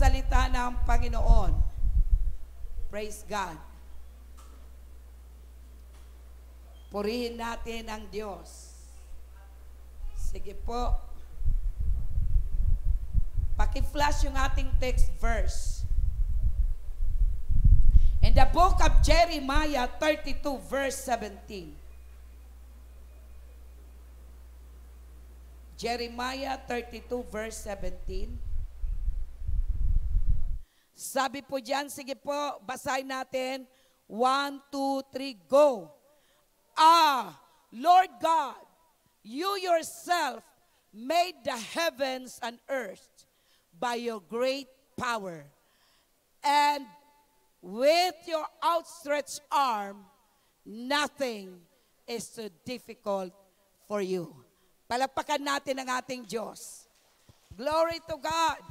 salita ng Panginoon. Praise God. Purihin natin ang Diyos. Sige po. Paki-flash yung ating text verse. In the book of Jeremiah 32 verse 17. Jeremiah 32 verse 17. Sabi po diyan, sige po, basahin natin. 1, 2, 3, go. Lord God, you yourself made the heavens and earth by your great power. And with your outstretched arm, nothing is too difficult for you. Palapakan natin ang ating Diyos. Glory to God.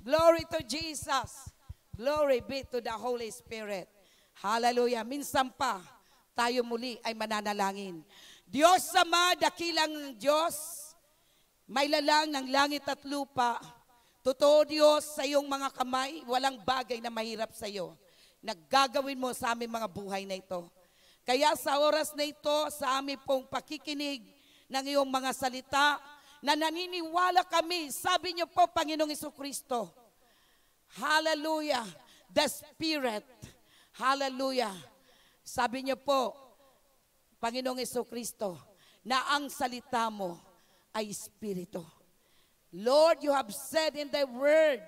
Glory to Jesus. Glory be to the Holy Spirit. Hallelujah. Minsan pa, tayo muli ay mananalangin. Diyos Ama, dakilang Diyos, may lalang ng langit at lupa. Totoo Diyos, sa iyong mga kamay, walang bagay na mahirap sa iyo. Naggagawin mo sa aming mga buhay na ito. Kaya sa oras na ito, sa aming pong pakikinig ng iyong mga salita, na naniniwala kami, sabi niyo po, Panginoong Jesucristo, hallelujah, the Spirit, hallelujah, sabi niyo po, Panginoong Jesucristo, na ang salita mo ay Espiritu. Lord, you have said in the word,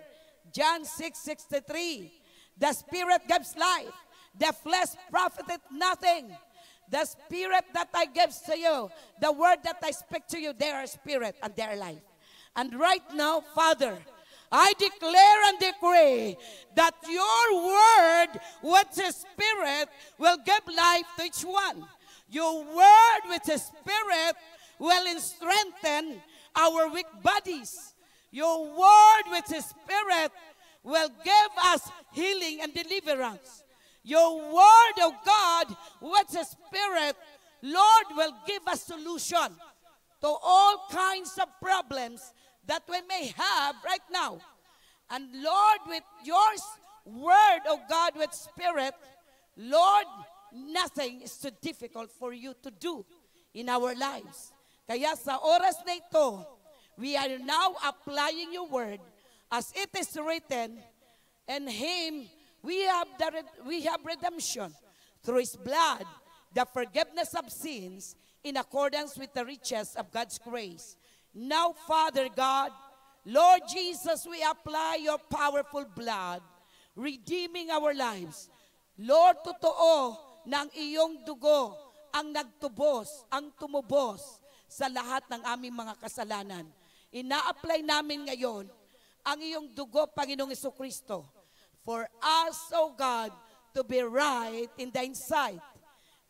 John 6:63, the Spirit gives life, the flesh profiteth nothing. The Spirit that I give to you, the word that I speak to you, they are spirit and they are life. And right now, Father, I declare and decree that your word, which is spirit, will give life to each one. Your word, which is spirit, will strengthen our weak bodies. Your word, which is spirit, will give us healing and deliverance. Your word, oh God, which is spirit, Lord, will give us solution to all kinds of problems that we may have right now. And Lord, with your word, oh God, with spirit, Lord, nothing is too difficult for you to do in our lives. Kaya sa oras na ito, we are now applying your word as it is written, and Him we have redemption through His blood, the forgiveness of sins in accordance with the riches of God's grace. Now, Father God, Lord Jesus, we apply your powerful blood, redeeming our lives. Lord, totoo na ang iyong dugo ang nagtubos, ang tumubos sa lahat ng aming mga kasalanan. Ina-apply namin ngayon ang iyong dugo, Panginoong Jesucristo, for us, O God, to be right in thine sight,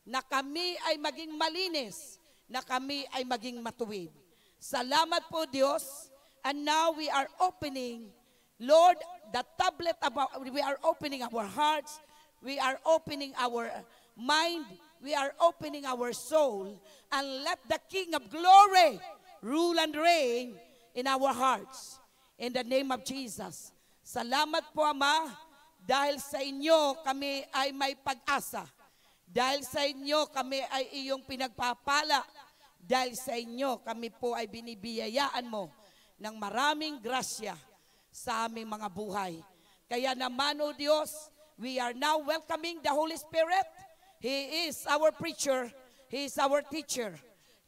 na kami ay maging malinis, na kami ay maging matuwid. Salamat po, Diyos. And now we are opening, Lord, the tablet about, we are opening our hearts, we are opening our mind, we are opening our soul, and let the King of Glory rule and reign in our hearts. In the name of Jesus. Salamat po, Ama, dahil sa inyo kami ay may pag-asa. Dahil sa inyo kami ay iyong pinagpapala. Dahil sa inyo kami po ay binibiyayaan mo ng maraming grasya sa aming mga buhay. Kaya naman, O Diyos, we are now welcoming the Holy Spirit. He is our preacher. He is our teacher.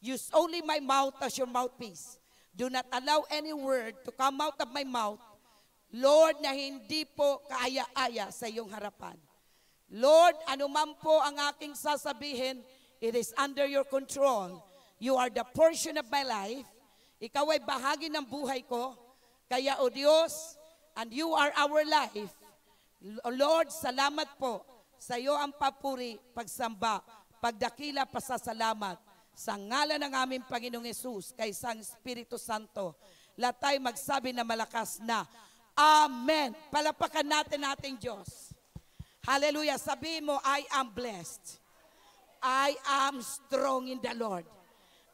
Use only my mouth as your mouthpiece. Do not allow any word to come out of my mouth, Lord, na hindi po kaaya-aya sa iyong harapan. Lord, anuman po ang aking sasabihin, it is under your control. You are the portion of my life. Ikaw ay bahagi ng buhay ko. Kaya, O Diyos, and you are our life. Lord, salamat po. Sa iyo ang papuri, pagsamba, pagdakila, pasasalamat. Sa ngalan ng aming Panginoong Yesus, kay Sang Espiritu Santo, lahat tayo magsabi na malakas na, Amen. Palapakan natin ating Diyos. Hallelujah. Sabihin mo, I am blessed. I am strong in the Lord.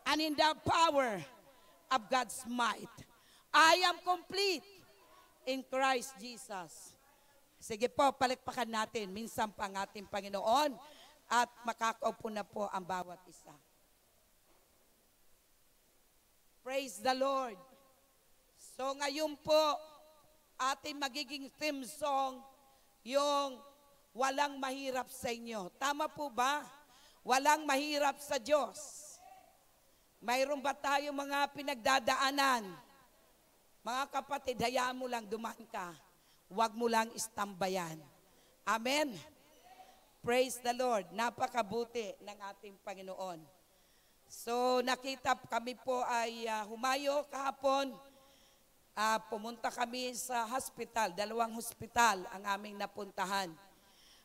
And in the power of God's might. I am complete in Christ Jesus. Sige po, palakpakan natin minsan pa ang ating Panginoon at makakaupo na po ang bawat isa. Praise the Lord. So ngayon po, ating magiging theme song, yung walang mahirap sa inyo. Tama po ba? Walang mahirap sa Diyos. Mayroon ba tayo mga pinagdadaanan? Mga kapatid, hayaan mo lang dumaan ka. Huwag mo lang istambayan. Amen? Praise the Lord. Napakabuti ng ating Panginoon. So nakita kami po ay humayo kahapon. Pumunta kami sa hospital. 2 hospital ang aming napuntahan.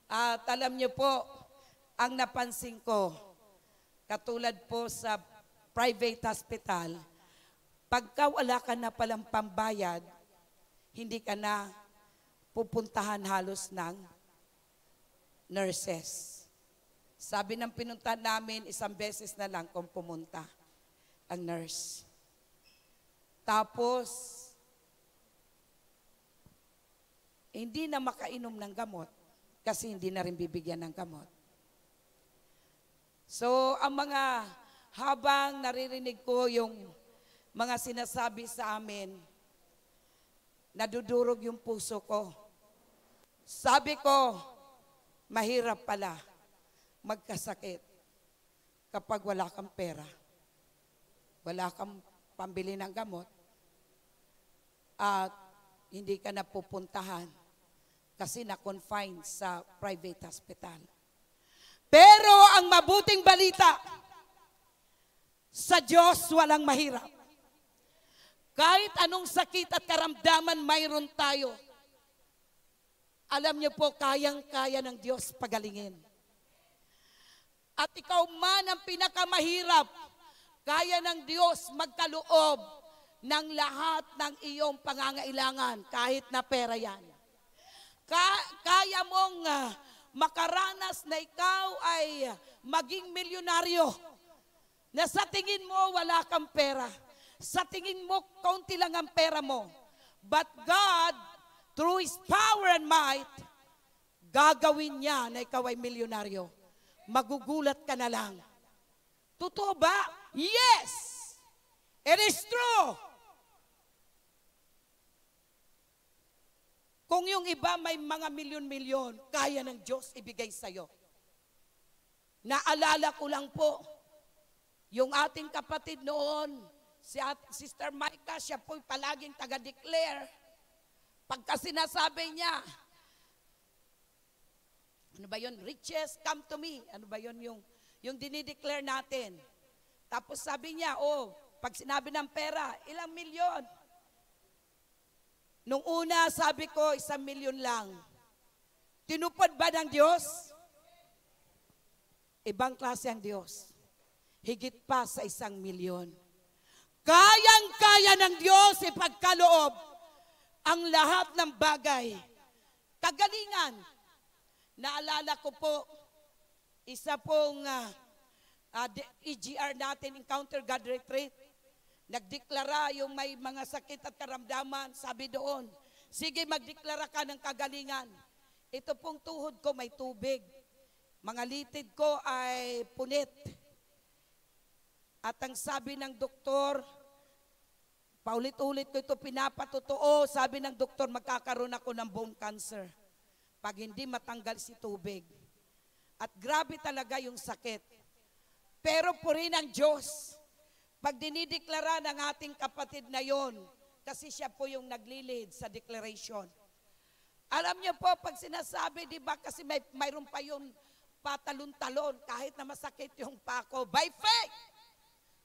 At alam niyo po, ang napansin ko, katulad po sa private hospital, pagka wala ka na palang pambayad, hindi ka na pupuntahan halos ng nurses. Sabi ng pinuntahan namin, 1 beses na lang kung pumunta ang nurse. Tapos, hindi na makainom ng gamot kasi hindi na rin bibigyan ng gamot. So, ang mga habang naririnig ko yung mga sinasabi sa amin, nadudurog yung puso ko. Sabi ko, mahirap pala magkasakit kapag wala kang pera. Wala kang pambili ng gamot at hindi ka napupuntahan kasi na-confine sa private hospital. Pero ang mabuting balita, sa Diyos walang mahirap. Kahit anong sakit at karamdaman mayroon tayo, alam niyo po, kayang-kaya ng Diyos pagalingin. At ikaw man ang pinakamahirap, kaya ng Diyos magkaloob ng lahat ng iyong pangangailangan, kahit na pera yan. Kaya mong makaranas na ikaw ay maging milyonaryo, na sa tingin mo wala kang pera. Sa tingin mo, kaunti lang ang pera mo. But God, through His power and might, gagawin niya na ikaw ay milyonaryo. Magugulat ka na lang. Totoo ba? Yes! It is true! Kung yung iba may mga milyon-milyon, kaya ng Diyos ibigay sa'yo. Naalala ko lang po, yung ating kapatid noon, si Sister Micah, siya po palaging taga-declare. Pagka sinasabi niya, ano ba yun? Riches, come to me. Ano ba yun yung dinideclare natin? Tapos sabi niya, pag sinabi ng pera, ilang milyon? Nung una, sabi ko, 1 milyon lang. Tinupad ba ng Diyos? Ibang klase ang Diyos. Higit pa sa 1 milyon. Kayang-kaya ng Diyos ipagkaloob ang lahat ng bagay. Kagalingan. Naalala ko po, isa pong EGR natin, Encounter God Retreat. Nagdeklara yung may mga sakit at karamdaman, sabi doon, sige magdeklara ka ng kagalingan. Ito pong tuhod ko may tubig. Mga litid ko ay punit. At ang sabi ng doktor, paulit-ulit ko ito pinapatotoo, sabi ng doktor, magkakaroon ako ng bone cancer pag hindi matanggal si tubig. At grabe talaga yung sakit. Pero puri ng Diyos, pag dinideklara ng ating kapatid na yon, kasi siya po yung naglilid sa declaration. Alam niyo po, pag sinasabi, di ba, kasi mayroon pa yung patalon-talon, kahit na masakit yung pako, by faith.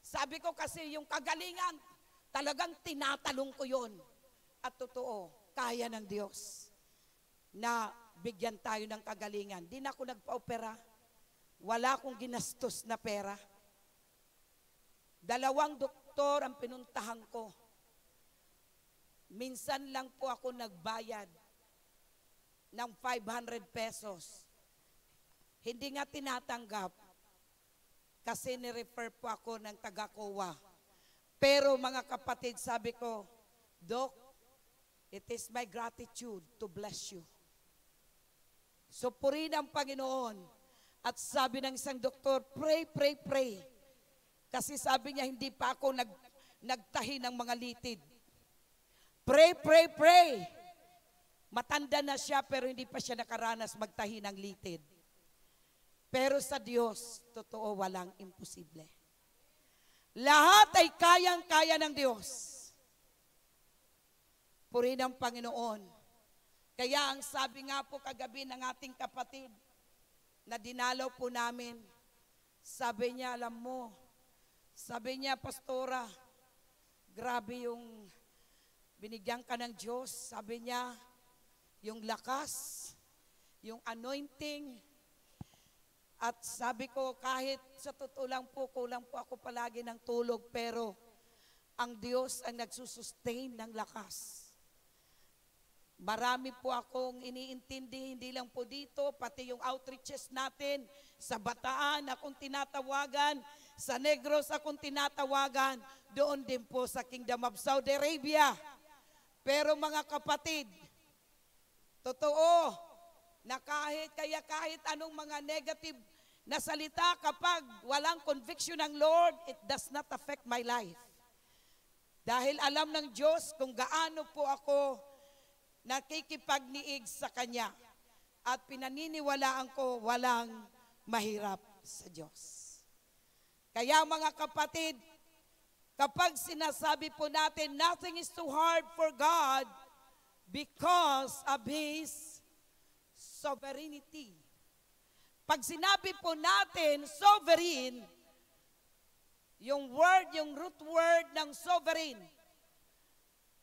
Sabi ko kasi yung kagalingan, talagang tinatalong ko yon. At totoo, kaya ng Diyos na bigyan tayo ng kagalingan. Di na ako nagpa-opera. Wala akong ginastos na pera. 2 doktor ang pinuntahan ko. Minsan lang po ako nagbayad ng 500 pesos. Hindi nga tinatanggap kasi nirefer po ako ng taga-COA. Pero mga kapatid, sabi ko, Dok, It is my gratitude to bless you. So purihin ang Panginoon. At sabi ng isang doktor, pray, pray, pray. Kasi sabi niya, hindi pa ako nagtahi ng mga litid. Pray, pray, pray. Matanda na siya pero hindi pa siya nakaranas magtahi ng litid. Pero sa Diyos, totoo, walang imposible. Lahat ay kayang-kaya ng Diyos. Purihin ang Panginoon. Kaya ang sabi nga po kagabi ng ating kapatid na dinalaw po namin, sabi niya, alam mo, sabi niya, Pastora, grabe yung binigyan ka ng Diyos. Sabi niya, yung lakas, yung anointing. At sabi ko, kahit sa totoo lang po, kulang po ako palagi ng tulog, pero ang Diyos ang nagsusustain ng lakas. Marami po akong iniintindi, hindi lang po dito, pati yung outreaches natin, sa Bataan akong tinatawagan, sa Negros akong tinatawagan, doon din po sa Kingdom of Saudi Arabia. Pero mga kapatid, totoo, na kahit anong mga negative na salita, kapag walang conviction ng Lord, it does not affect my life. Dahil alam ng Diyos kung gaano po ako nakikipagniig sa Kanya. At pinaniniwalaan ko walang mahirap sa Diyos. Kaya mga kapatid, kapag sinasabi po natin, nothing is too hard for God because of His sovereignty. Pag sinabi po natin, sovereign, yung root word ng sovereign,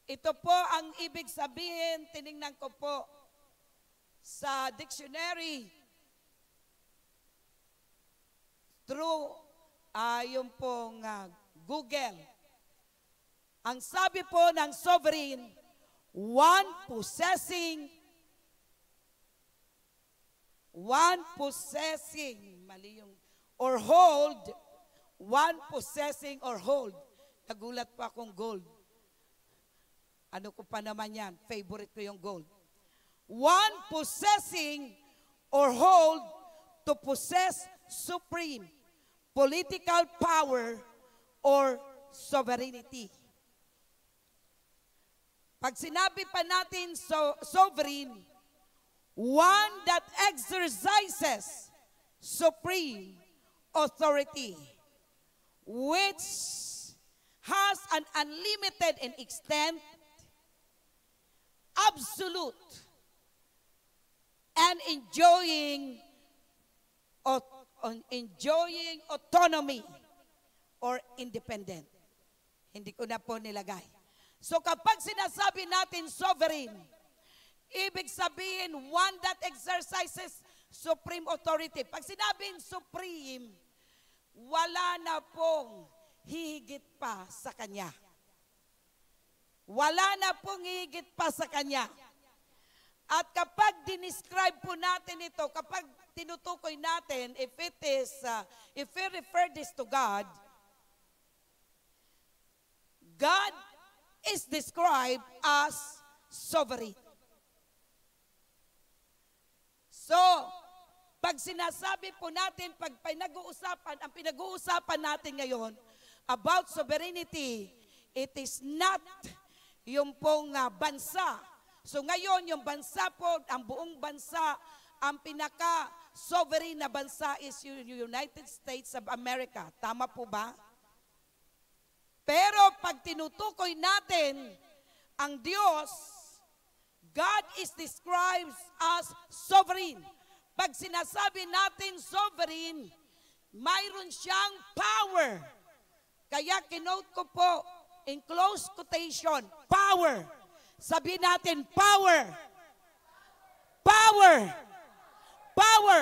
ito po ang ibig sabihin, tiningnan ko po sa dictionary, through yung pong Google. Ang sabi po ng sovereign, one possessing, mali yung, or hold, one possessing or hold. Nagulat po akong gold. Ano ko pa naman yan? Favorite ko yung gold. One possessing or hold to possess supreme political power or sovereignty. Pag sinabi pa natin sovereign, one that exercises supreme authority, which has an unlimited and extent, absolute, and enjoying autonomy or independent. Hindi ko na po nilagay. So kapag sinasabi natin sovereign, ibig sabihin one that exercises supreme authority. Pag sinabing supreme, wala na pong hihigit pa sa Kanya. Wala na pong higit pa sa Kanya. At kapag dinescribe po natin ito, kapag tinutukoy natin, if we refer this to God, God is described as sovereign. So, pag sinasabi po natin, pag ang pinag-uusapan natin ngayon about sovereignty, it is not yung pong bansa. So ngayon, yung bansa po, ang buong bansa, ang pinaka-sovereign na bansa is yung United States of America. Tama po ba? Pero pag tinutukoy natin ang Diyos, God is described as sovereign. Pag sinasabi natin sovereign, mayroon siyang power. Kaya kinote ko po, in close quotation, power. Sabihin natin, power. Power. Power.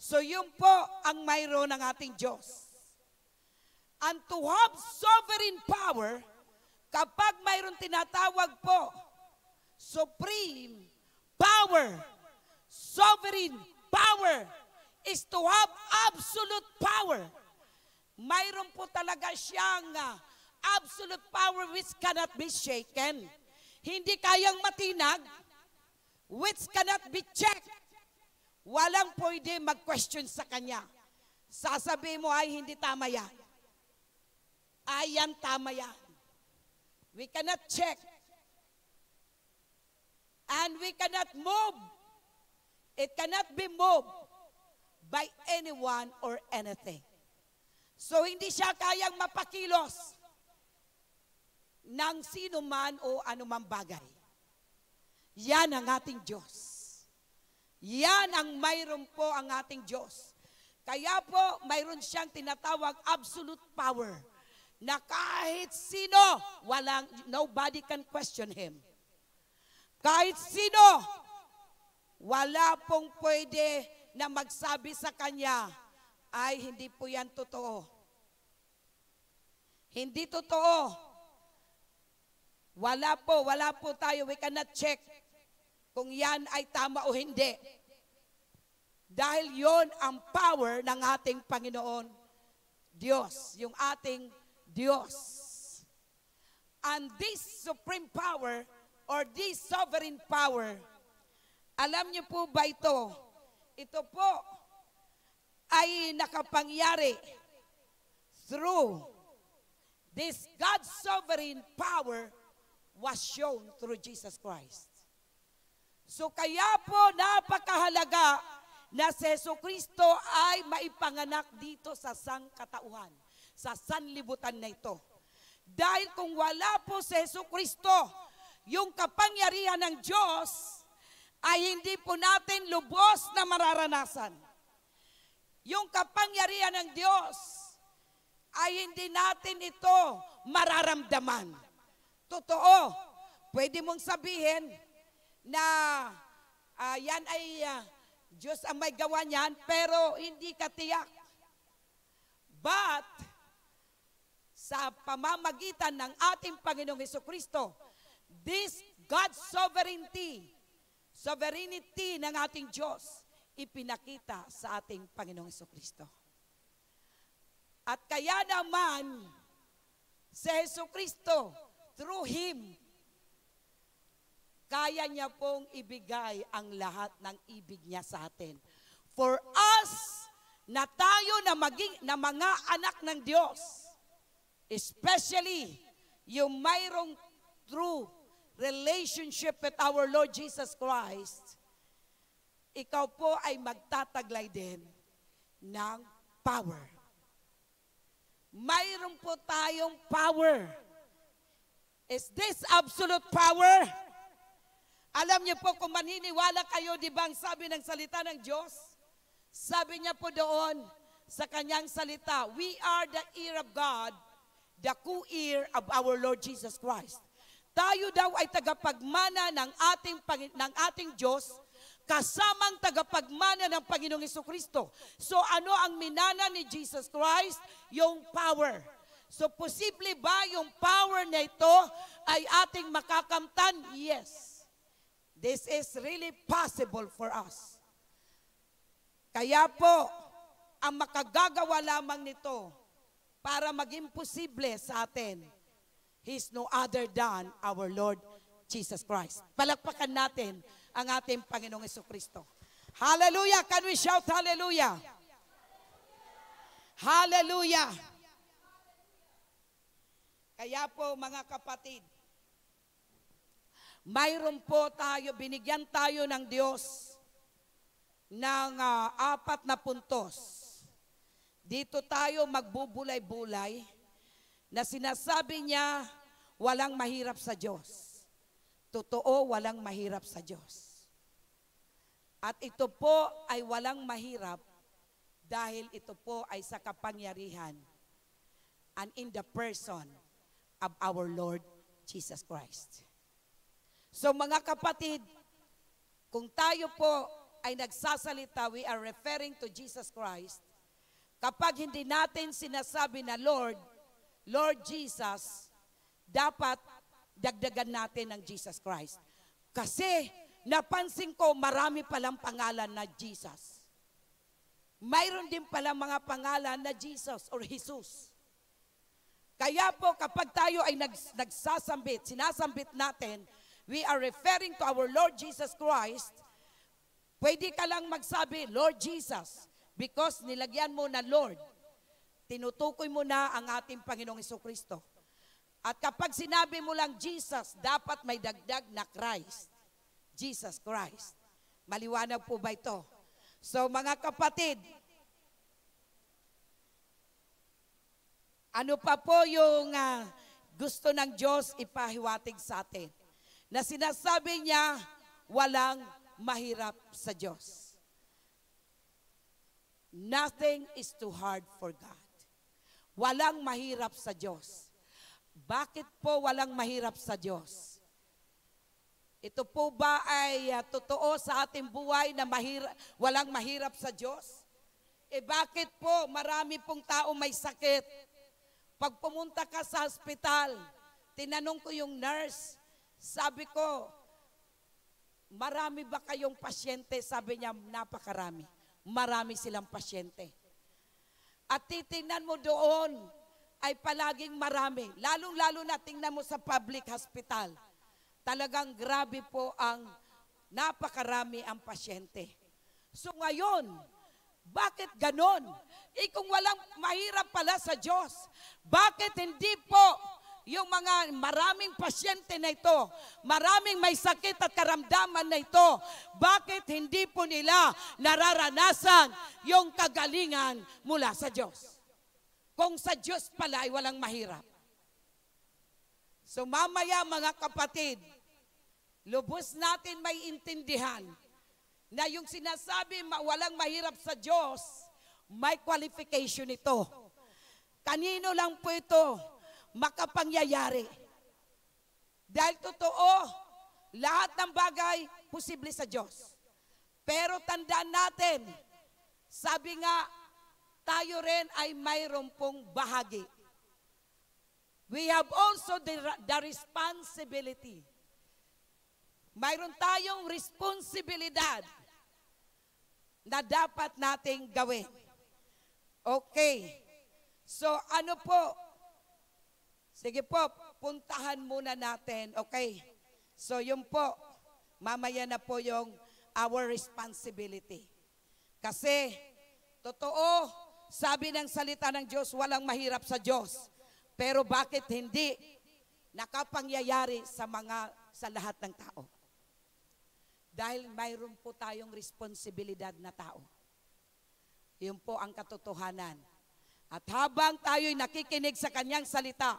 So yun po ang mayroon ng ating Diyos. And to have sovereign power, kapag mayroon tinatawag po, supreme power, sovereign power, is to have absolute power. Mayroon po talaga siyang absolute power which cannot be shaken. hindi kayang matinag, which cannot be checked. Walang pwede mag-question sa kanya. Sasabihin mo, ay hindi tama yan. Ay yan, tama yan. We cannot check. And we cannot move. It cannot be moved by anyone or anything. So hindi siya kayang mapakilos ng sino man o anumang bagay. Yan ang ating Diyos. Yan ang mayroon po ang ating Diyos. Kaya po mayroon siyang tinatawag absolute power na kahit sino, nobody can question Him. Kahit sino, wala pong pwede na magsabi sa Kanya, ay hindi po yan totoo. Hindi totoo. Wala po tayo. We cannot check kung yan ay tama o hindi. Dahil yon ang power ng ating Panginoon Diyos, yung ating Diyos. And this supreme power or this sovereign power, alam niyo po ba ito? Ito po ay nakapangyari through this God's sovereign power was shown through Jesus Christ. So kaya po napakahalaga na si Jesucristo ay maipanganak dito sa sangkatauhan, sa sanlibutan na ito. Dahil kung wala po si Jesucristo, yung kapangyarihan ng Diyos ay hindi po natin lubos na mararanasan. Yung kapangyarihan ng Diyos ay hindi natin ito mararamdaman. Totoo, pwede mong sabihin na yan ay Diyos ang may gawa niyan, pero hindi ka tiyak. But, sa pamamagitan ng ating Panginoong Jesucristo, this God's sovereignty ng ating Diyos, ipinakita sa ating Panginoong Jesucristo. At kaya naman, si Jesucristo, through Him, kaya niya pong ibigay ang lahat ng ibig niya sa atin. For us, na tayo na mga anak ng Diyos, especially yung mayroong true relationship with our Lord Jesus Christ, ikaw po ay magtataglay din ng power. Mayroon po tayong power. Is this absolute power? Alam niyo po kung maniniwala kayo, di ba ang sabi ng salita ng Diyos? Sabi niya po doon sa kanyang salita, we are the ear of God, the co-ear of our Lord Jesus Christ. Tayo daw ay tagapagmana ng ating Diyos, kasamang tagapagmana ng Panginoong Jesucristo. So ano ang minana ni Jesus Christ? Yung power. So posible ba yung power na ito ay ating makakamtan? Yes. This is really possible for us. Kaya po, ang makagagawa lamang nito para maging posible sa atin, He's no other than our Lord Jesus Christ. Palakpakan natin ang ating Panginoong Jesucristo. Hallelujah! Can we shout hallelujah? Hallelujah! Kaya po mga kapatid, mayroon po tayo, binigyan tayo ng Diyos ng 4 na puntos. Dito tayo magbubulay-bulay na sinasabi niya, walang mahirap sa Diyos. Totoo, walang mahirap sa Diyos. At ito po ay walang mahirap dahil ito po ay sa kapangyarihan and in the person of our Lord Jesus Christ. So mga kapatid, kung tayo po ay nagsasalita, we are referring to Jesus Christ. Kapag hindi natin sinasabi na Lord Jesus, dapat dagdagan natin ng Jesus Christ. Kasi napansin ko marami palang pangalan na Jesus. Mayroon din palang mga pangalan na Jesus or Jesus. Kaya po kapag tayo ay sinasambit natin we are referring to our Lord Jesus Christ, pwede ka lang magsabi, Lord Jesus, because nilagyan mo na Lord. Tinutukoy mo na ang ating Panginoong Jesucristo. At kapag sinabi mo lang Jesus, dapat may dagdag na Christ. Jesus Christ. Maliwanag po ba ito? So mga kapatid, ano pa po yung gusto ng Diyos ipahiwatig sa atin? Na sinasabi niya, walang mahirap sa Diyos. Nothing is too hard for God. Walang mahirap sa Diyos. Bakit po walang mahirap sa Diyos? Ito po ba ay totoo sa ating buhay na walang mahirap sa Diyos? Bakit po marami pong tao may sakit? Pag pumunta ka sa hospital, tinanong ko yung nurse, sabi ko, marami ba kayong pasyente? Sabi niya, napakarami. Marami silang pasyente. At titingnan mo doon, ay palaging marami. Lalong-lalo na tingnan mo sa public hospital. Talagang grabe po ang napakarami ang pasyente. So ngayon, bakit ganon? Kung walang mahirap pala sa Diyos, bakit hindi po yung mga maraming pasyente na ito, maraming may sakit at karamdaman na ito, bakit hindi po nila nararanasan yung kagalingan mula sa Diyos? Kung sa Diyos pala ay walang mahirap. So mamaya mga kapatid, lubos natin may intindihan na yung sinasabi walang mahirap sa Diyos, may qualification ito. Kanino lang po ito makapangyayari? Dahil totoo, lahat ng bagay posible sa Diyos. Pero tandaan natin, sabi nga, tayo rin ay mayroon pong bahagi. We have also the responsibility. Mayroon tayong responsibilidad na dapat nating gawin. Okay. So ano po? Sige po, puntahan muna natin. Okay. So yun po, mamaya na po yung our responsibility. Kasi, totoo, sabi ng salita ng Diyos, walang mahirap sa Diyos. Pero bakit hindi nakapangyayari sa lahat ng tao? Dahil mayroon po tayong responsibilidad na tao. Yun po ang katotohanan. At habang tayo'y nakikinig sa kanyang salita,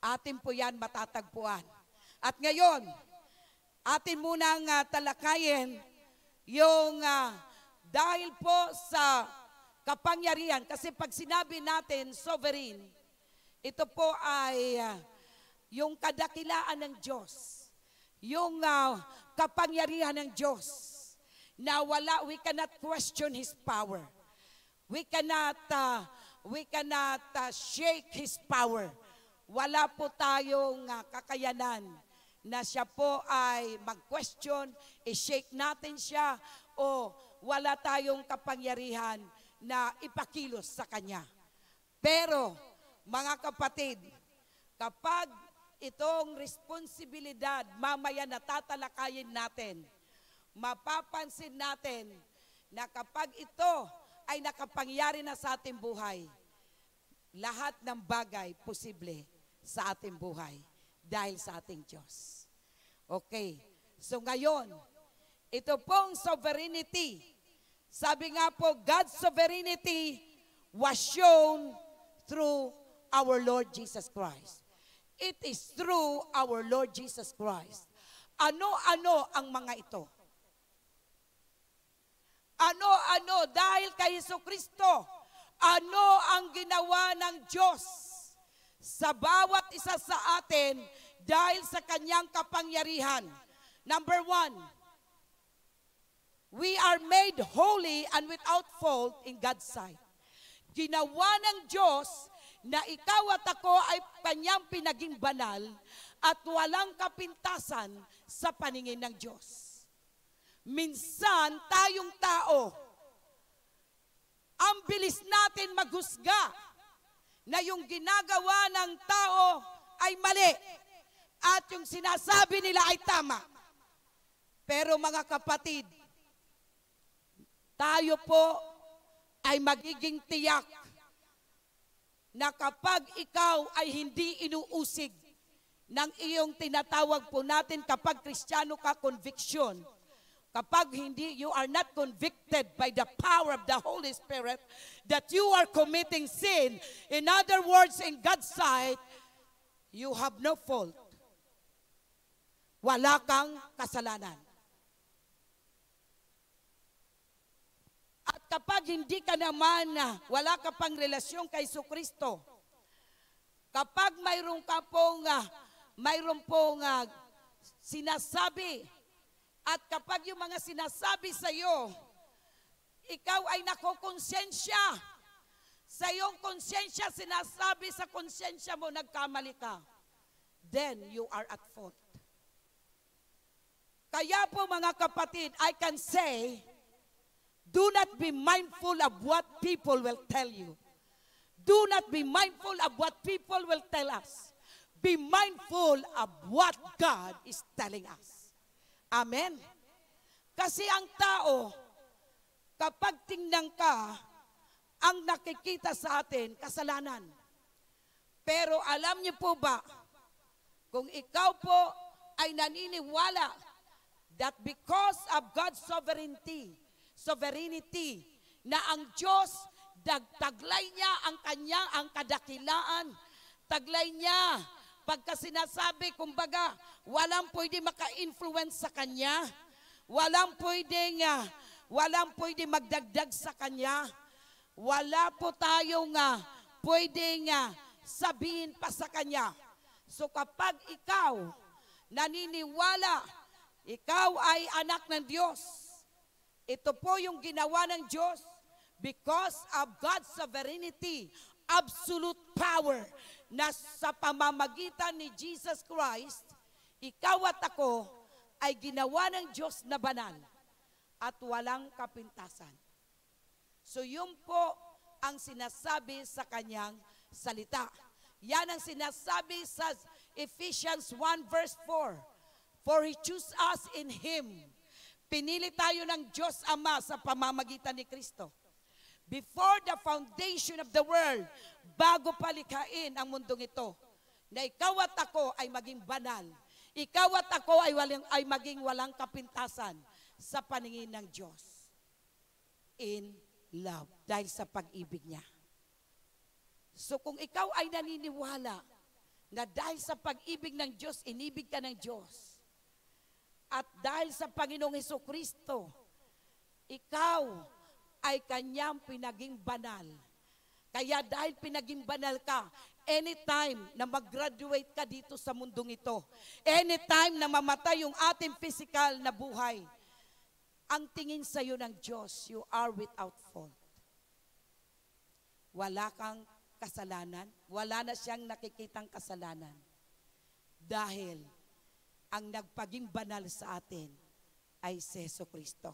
atin po yan matatagpuan. At ngayon, atin munang talakayin yung dahil po sa kapangyarihan. Kasi pag sinabi natin sovereign, ito po ay yung kadakilaan ng Diyos. Yung kapangyarihan ng Diyos na we cannot question His power. We cannot shake His power. Wala po tayong kakayanan na siya po ay mag-question, i-shake natin siya, o wala tayong kapangyarihan na ipakilos sa Kanya. Pero, mga kapatid, kapag itong responsibilidad, mamaya natatalakayin natin, mapapansin natin na kapag ito ay nakapangyari na sa ating buhay, lahat ng bagay posible sa ating buhay dahil sa ating Diyos. Okay. So ngayon, ito pong sovereignty, sabi nga po, God's sovereignty was shown through our Lord Jesus Christ. It is through our Lord Jesus Christ. Ano-ano ang mga ito? Ano-ano dahil kay Jesucristo? Ano ang ginawa ng Diyos sa bawat isa sa atin dahil sa kanyang kapangyarihan? Number 1, we are made holy and without fault in God's sight. Ginawa ng Diyos na ikaw at ako ay kanyang pinaging banal at walang kapintasan sa paningin ng Diyos. Minsan, tayong tao, ang bilis natin maghusga na yung ginagawa ng tao ay mali. at yung sinasabi nila ay tama. Pero mga kapatid, tayo po ay magiging tiyak na kapag ikaw ay hindi inuusig ng iyong tinatawag po natin kapag Kristiyano ka, conviction. Kapag hindi, you are not convicted by the power of the Holy Spirit that you are committing sin. In other words, in God's sight, you have no fault. Wala kang kasalanan. At kapag hindi ka naman, wala ka pang relasyon kay Jesucristo, kapag mayroon pong sinasabi, at kapag yung mga sinasabi sa iyo, ikaw ay nakokonsensya. Sa iyong konsensya, sinasabi sa konsensya mo, nagkamali ka. Then you are at fault. Kaya po mga kapatid, I can say, do not be mindful of what people will tell you. Do not be mindful of what people will tell us. Be mindful of what God is telling us. Amen? Kasi ang tao, kapag tingnan ka, ang nakikita sa atin, kasalanan. Pero alam niyo po ba, kung ikaw po ay naniniwala that because of God's sovereignty, na ang Diyos, taglay niya ang kadakilaan, taglay niya, pagka sinasabi, kumbaga, walang pwede maka-influence sa Kanya, walang pwede magdagdag sa Kanya, wala po tayong pwedeng sabihin pa sa Kanya. So kapag ikaw naniniwala, ikaw ay anak ng Diyos, ito po yung ginawa ng Diyos because of God's sovereignty, absolute power, na sa pamamagitan ni Jesus Christ, ikaw at ako ay ginawa ng Diyos na banal at walang kapintasan. So yun po ang sinasabi sa kanyang salita. Yan ang sinasabi sa Ephesians 1 verse 4. For He chose us in Him. Pinili tayo ng Diyos Ama sa pamamagitan ni Kristo. Before the foundation of the world, bago palikhain ang mundong ito, na ikaw at ako ay maging banal. Ikaw at ako ay maging walang kapintasan sa paningin ng Diyos. In love. Dahil sa pag-ibig niya. So kung ikaw ay naniniwala na dahil sa pag-ibig ng Diyos, inibig ka ng Diyos, at dahil sa Panginoong Hesukristo, ikaw ay kanyang pinaging banal. Kaya dahil pinaging banal ka, anytime na mag-graduate ka dito sa mundong ito, anytime na mamatay yung ating physical na buhay, ang tingin sa iyo ng Diyos, you are without fault. Wala kang kasalanan, wala na siyang nakikitang kasalanan. Dahil ang nagpaging banal sa atin ay si Jesucristo.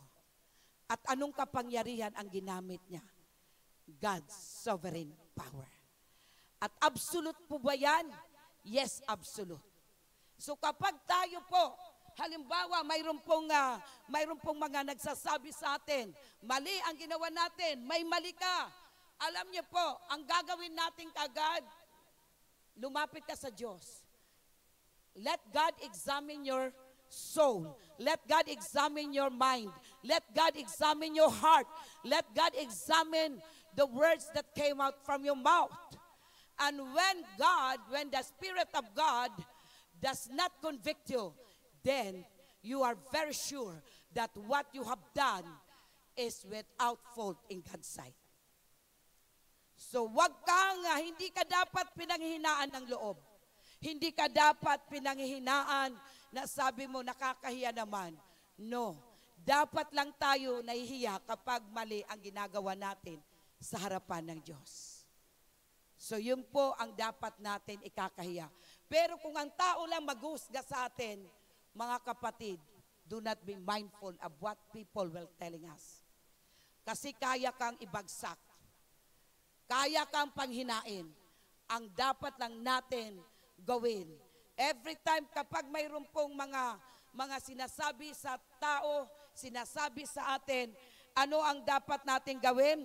At anong kapangyarihan ang ginamit niya? God's sovereign power. At absolute po ba yan? Yes, absolute. So kapag tayo po, halimbawa, mayroon pong mga nagsasabi sa atin, mali ang ginawa natin, may mali ka. Alam niyo po, ang gagawin natin kagad, lumapit ka sa Diyos. Let God examine your soul. Let God examine your mind. Let God examine your heart. Let God examine the words that came out from your mouth. And when the Spirit of God does not convict you, then you are very sure that what you have done is without fault in God's sight. So hindi ka dapat pinanghihinaan ng loob. Hindi ka dapat pinanghihinaan na sabi mo, nakakahiya naman. No. Dapat lang tayo nahihiya kapag mali ang ginagawa natin sa harapan ng Diyos. So yun po ang dapat natin ikakahiya. Pero kung ang tao lang maghusga sa atin, mga kapatid, do not be mindful of what people will telling us. Kasi kaya kang ibagsak. Kaya kang panghinain. Ang dapat lang natin gawin Every time kapag mayroon pong mga sinasabi sa tao, sinasabi sa atin, ano ang dapat natin gawin?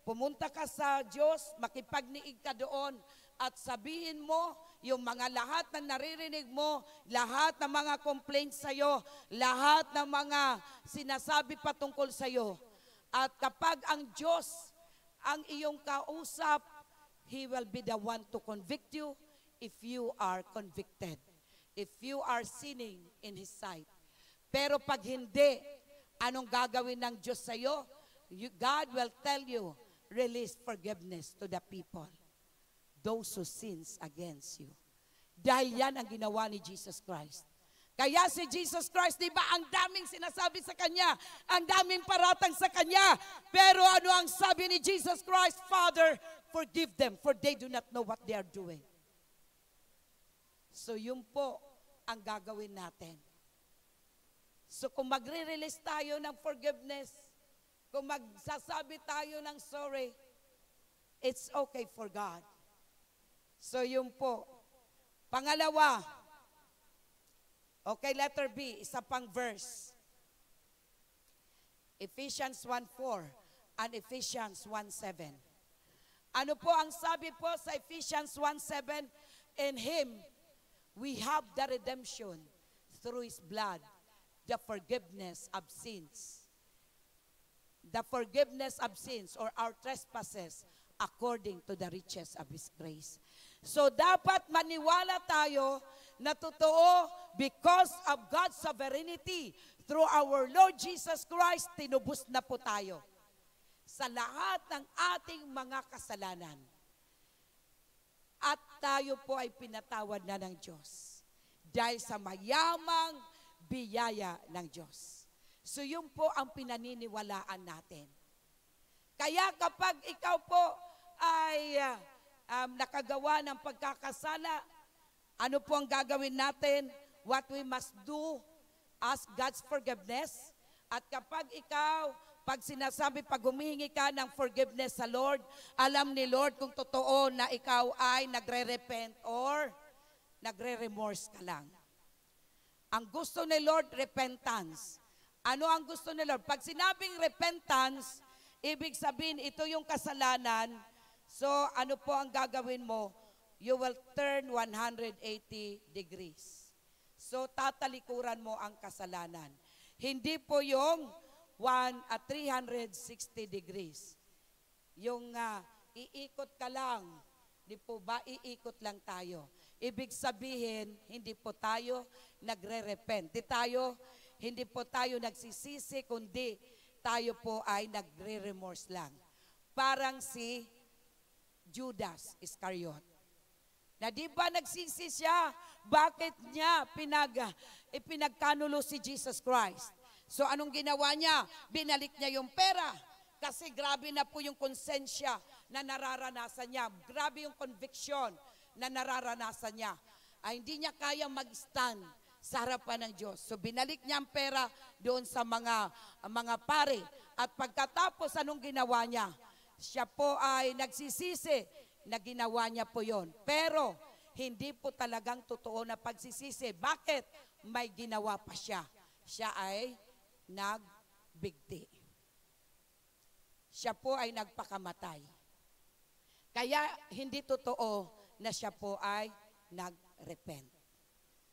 Pumunta ka sa Diyos, makipagniig ka doon, at sabihin mo yung mga lahat na naririnig mo, lahat ng mga complaints sa'yo, lahat ng mga sinasabi patungkol sa'yo. At kapag ang Diyos ang iyong kausap, He will be the one to convict you if you are convicted, if you are sinning in His sight. Pero pag hindi, anong gagawin ng Diyos sa'yo? God will tell you, release forgiveness to the people, those who sins against you. Dahil yan ang ginawa ni Jesus Christ. Kaya si Jesus Christ, di ba, ang daming sinasabi sa Kanya, ang daming paratang sa Kanya. Pero ano ang sabi ni Jesus Christ? Father, forgive them, for they do not know what they are doing. So yun po ang gagawin natin. So kung magre-release tayo ng forgiveness, kung magsasabi tayo ng sorry, it's okay for God. So yun po. Pangalawa, okay, letter B, isa pang verse. Ephesians 1:4 and Ephesians 1:7. Ano po ang sabi po sa Ephesians 1:7? In Him, we have the redemption through His blood, the forgiveness of sins. The forgiveness of sins or our trespasses according to the riches of His grace. So dapat maniwala tayo na totoo, because of God's sovereignty, through our Lord Jesus Christ, tinubos na po tayo sa lahat ng ating mga kasalanan. At tayo po ay pinatawad na ng Diyos dahil sa mayamang biyaya ng Diyos. So yun po ang pinaniniwalaan natin. Kaya kapag ikaw po ay nakagawa ng pagkakasala, ano po ang gagawin natin? What we must do, ask God's forgiveness. At kapag ikaw, pag humihingi ka ng forgiveness sa Lord, alam ni Lord kung totoo na ikaw ay nagre-repent or nagre-remorse ka lang. Ang gusto ni Lord, repentance. Ano ang gusto ni Lord? Pag sinabing repentance, ibig sabihin ito yung kasalanan. So ano po ang gagawin mo? You will turn 180 degrees. So tatalikuran mo ang kasalanan. Hindi po yung 360 degrees. Yung iikot ka lang. Di po ba? Iikot lang tayo. Ibig sabihin, hindi po tayo nagre-repent. Hindi po tayo nagsisisi, kundi tayo po ay nagre-remorse lang. Parang si Judas Iscariot. Na di ba nagsisi siya? Bakit niya ipinagkanulo si Jesus Christ? So anong ginawa niya? Binalik niya yung pera. Kasi grabe na po yung konsensya na nararanasan niya. Grabe yung conviction na nararanasan niya. Ay hindi niya kaya mag-stand sa harapan ng Diyos. So binalik niya ang pera doon sa mga pare. At pagkatapos, anong ginawa niya? Siya po ay nagsisisi na ginawa niya po yon. Pero hindi po talagang totoo na pagsisisi. Bakit? May ginawa pa siya. Siya ay nagbigti. Siya po ay nagpakamatay. Kaya hindi totoo na siya po ay nagrepent.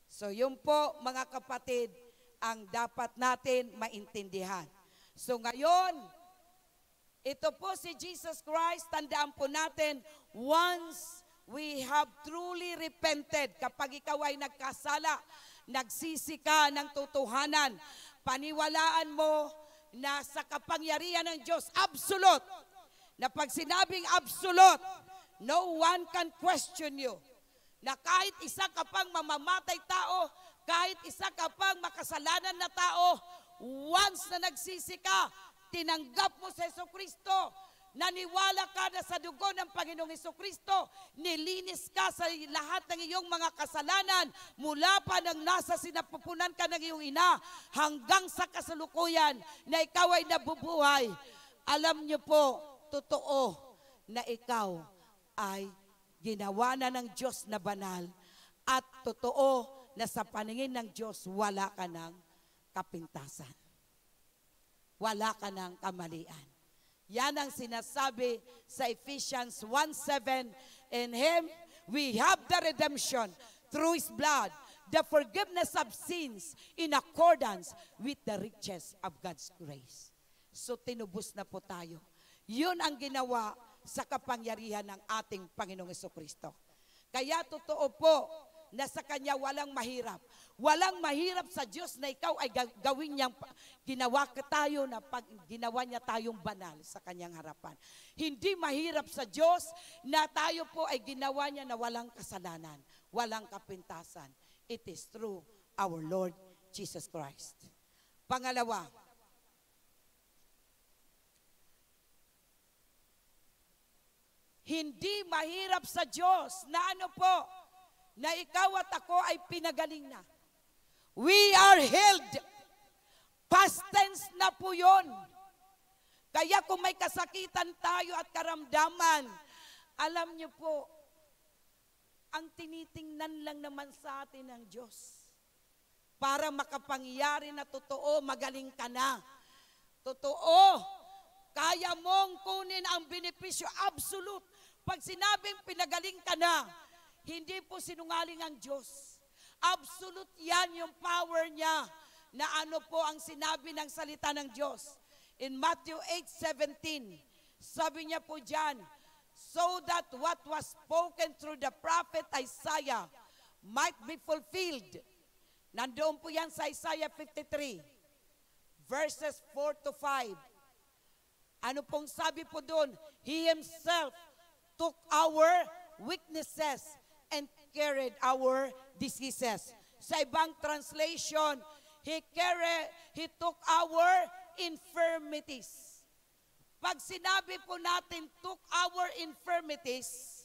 So yun po mga kapatid ang dapat natin maintindihan. So ngayon, ito po si Jesus Christ, tandaan po natin, once we have truly repented, kapag ikaw ay nagkasala, nagsisi ka ng totohanan, paniwalaan mo na sa kapangyarihan ng Diyos, absolute, na pag sinabing absolute, no one can question you. Na kahit isa ka pang mamamatay tao, kahit isa ka pang makasalanan na tao, once na nagsisi ka, tinanggap mo sa Jesucristo, naniwala ka na sa dugo ng Panginoong Jesucristo, nilinis ka sa lahat ng iyong mga kasalanan, mula pa nang nasa sinapupunan ka ng iyong ina, hanggang sa kasalukuyan na ikaw ay nabubuhay. Alam niyo po, totoo na ikaw ay ginawa na ng Diyos na banal At totoo na sa paningin ng Diyos, wala ka ng kapintasan. Wala ka ng kamalian. Yan ang sinasabi sa Ephesians 1:7, in Him we have the redemption through His blood, the forgiveness of sins in accordance with the riches of God's grace. So tinubos na po tayo. Yun ang ginawa sa kapangyarihan ng ating Panginoong Jesucristo. Kaya totoo po na sa Kanya walang mahirap. Walang mahirap sa Diyos na ikaw ay gawin niyang, ginawa ka tayo na ginawa niya tayong banal sa Kanyang harapan. Hindi mahirap sa Diyos na tayo po ay ginawa niya na walang kasalanan, walang kapintasan. It is through our Lord Jesus Christ. Pangalawa, hindi mahirap sa Diyos na ano po, na ikaw at ako ay pinagaling na. We are healed. Past tense na po yun. Kaya kung may kasakitan tayo at karamdaman, alam niyo po, ang tinitingnan lang naman sa atin ng Diyos. Para makapangyari na totoo, magaling ka na. Totoo, kaya mong kunin ang benepisyo, absolute. Pag sinabing pinagaling ka na, hindi po sinungaling ang Diyos. Absolute yan yung power niya na ano po ang sinabi ng salita ng Diyos. In Matthew 8:17, sabi niya po dyan, so that what was spoken through the prophet Isaiah might be fulfilled. Nandoon po yan sa Isaiah 53, verses 4 to 5. Ano pong sabi po doon? He Himself took our weaknesses and carried our diseases. Sa ibang translation, He took our infirmities. Pag sinabi po natin, took our infirmities,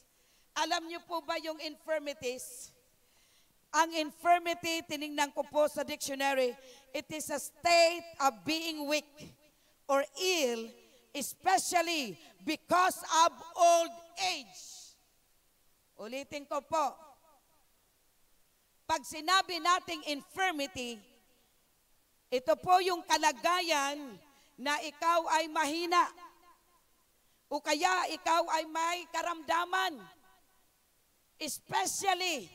alam niyo po ba yung infirmities? Ang infirmity, tinignan ko po sa dictionary, it is a state of being weak or ill, especially because of old age. Ulitin ko po. Pag sinabi nating infirmity, ito po yung kalagayan na ikaw ay mahina o kaya ikaw ay may karamdaman, especially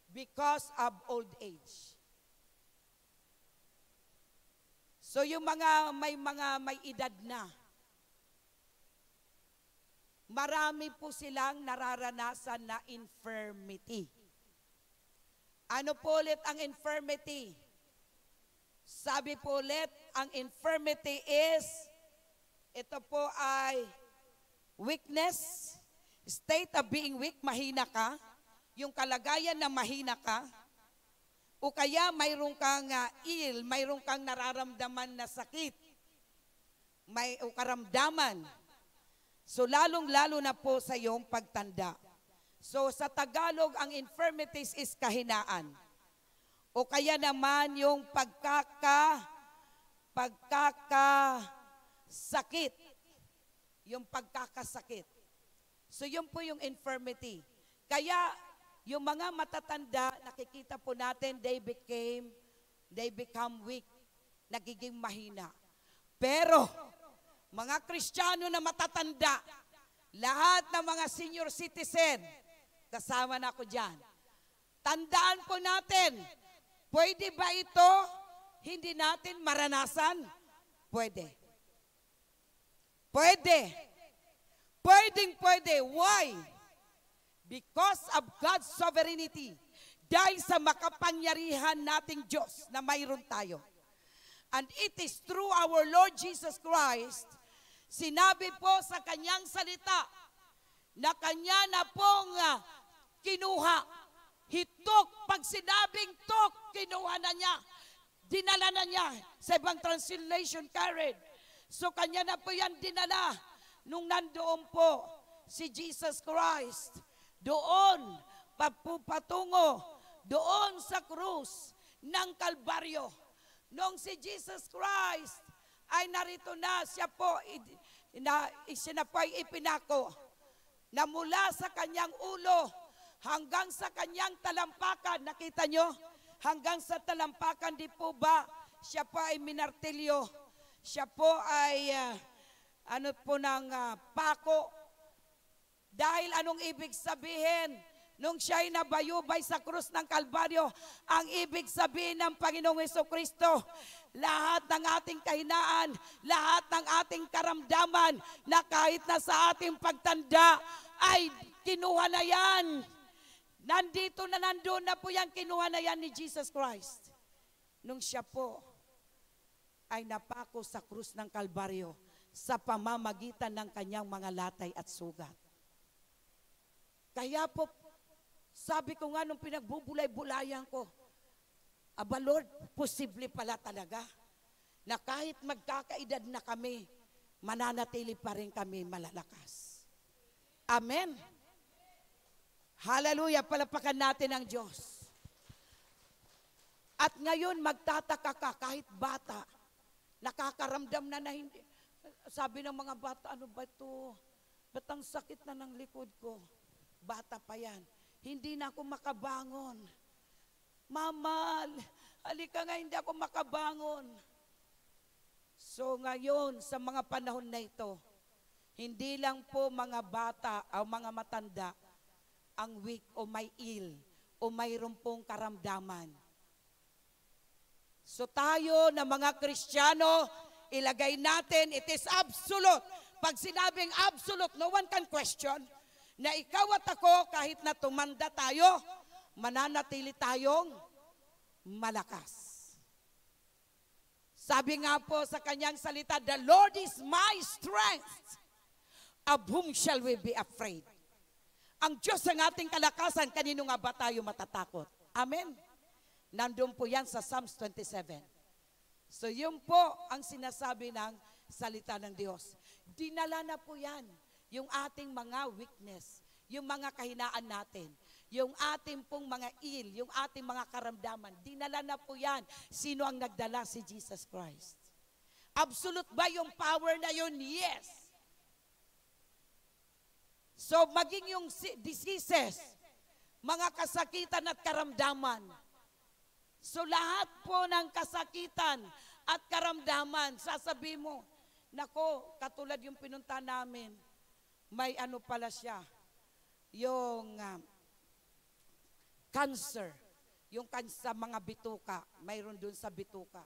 because of old age. So yung may edad na, marami po silang nararanasan na infirmity. Ano po ulit ang infirmity? Sabi po ulit, ang infirmity is, ito po ay weakness, state of being weak, mahina ka, yung kalagayan na mahina ka, o kaya mayroon kang ill, mayroon kang nararamdaman na sakit, o karamdaman. So lalong-lalo na po sa iyong pagtanda. So sa Tagalog, ang infirmities is kahinaan. O kaya naman yung pagkakasakit. Yung pagkakasakit. So yun po yung infirmity. Kaya yung mga matatanda, nakikita po natin, they become weak. Nagiging mahina. Pero mga Kristiyano na matatanda, lahat ng mga senior citizen, kasama na ako dyan. Tandaan po natin, pwede ba ito hindi natin maranasan? Pwede. Pwede. Pwede. Why? Because of God's sovereignty. Dahil sa makapangyarihan nating Diyos na mayroon tayo. And it is through our Lord Jesus Christ, sinabi po sa kanyang salita na kanya na pong kinuha. He took, pag sinabing took, kinuha na niya. Dinala na niya. Sa ibang translation, carried. So kanya na po yan dinala nung nandoon po si Jesus Christ. Doon, patungo, doon sa krus ng Kalbaryo. Nung si Jesus Christ ay narito na, siya po ay ipinako na mula sa kanyang ulo hanggang sa kanyang talampakan. Nakita nyo? Hanggang sa talampakan, di po ba? Siya po ay minartilyo. Siya po ay pako. Dahil anong ibig sabihin? Nung siya'y nabayubay sa krus ng Kalbaryo, ang ibig sabihin ng Panginoong Hesukristo, lahat ng ating kahinaan, lahat ng ating karamdaman, na kahit na sa ating pagtanda, ay kinuha na yan. Nandun na po yan, kinuha na yan ni Jesus Christ. Nung siya po ay napako sa krus ng Kalbaryo sa pamamagitan ng kanyang mga latay at sugat. Kaya po, sabi ko nga nung pinagbubulay-bulayan ko, aba Lord, posible pala talaga na kahit magkakaedad na kami, mananatili pa rin kami malalakas. Amen. Hallelujah, palapakan natin ang Diyos. At ngayon, magtataka ka kahit bata, nakakaramdam na hindi. Sabi ng mga bata, ano ba ito? Ba't ang sakit na ng likod ko? Bata pa yan. Hindi na ako makabangon. Mama, halika nga, hindi ako makabangon. So ngayon, sa mga panahon na ito, hindi lang po mga bata o mga matanda ang weak o may ill o mayroon pong karamdaman. So tayo na mga Kristiyano, ilagay natin, it is absolute. Pag sinabing absolute, no one can question, na ikaw at ako, kahit na tumanda tayo, mananatili tayong malakas. Sabi nga po sa kanyang salita, the Lord is my strength. Of whom shall we be afraid? Ang Diyos ang ating kalakasan, kanino nga ba tayo matatakot? Amen? Nandun po yan sa Psalms 27. So yun po ang sinasabi ng salita ng Diyos. Dinala na po yan. Yung ating mga weakness, yung mga kahinaan natin, yung ating pong mga ill, yung ating mga karamdaman, dinala na po yan. Sino ang nagdala? Si Jesus Christ. Absolute ba yung power na yun? Yes. So maging yung diseases, mga kasakitan at karamdaman. So lahat po ng kasakitan at karamdaman, sasabihin mo, nako, katulad yung pinunta namin, may ano pala siya, yung cancer, yung sa mga bituka, mayroon dun sa bituka.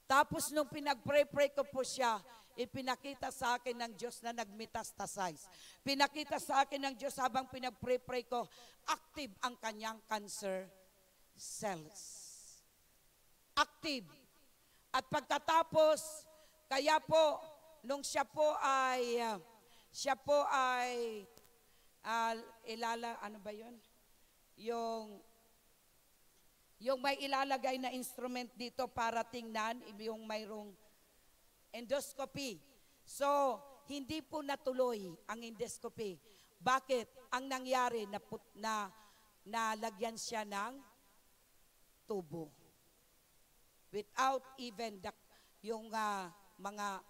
Tapos nung pinag-pray ko po siya, ipinakita sa akin ng Diyos na nag-metastasize. Pinakita sa akin ng Diyos habang pinag-pray ko, active ang kanyang cancer cells. Active. At pagkatapos, kaya po, nung siya po ay ano ba yun? Yung may ilalagay na instrument dito para tingnan, yung mayroong endoscopy. So, hindi po natuloy ang endoscopy. Bakit? Ang nangyari, nalagyan siya ng tubo. Without even yung mga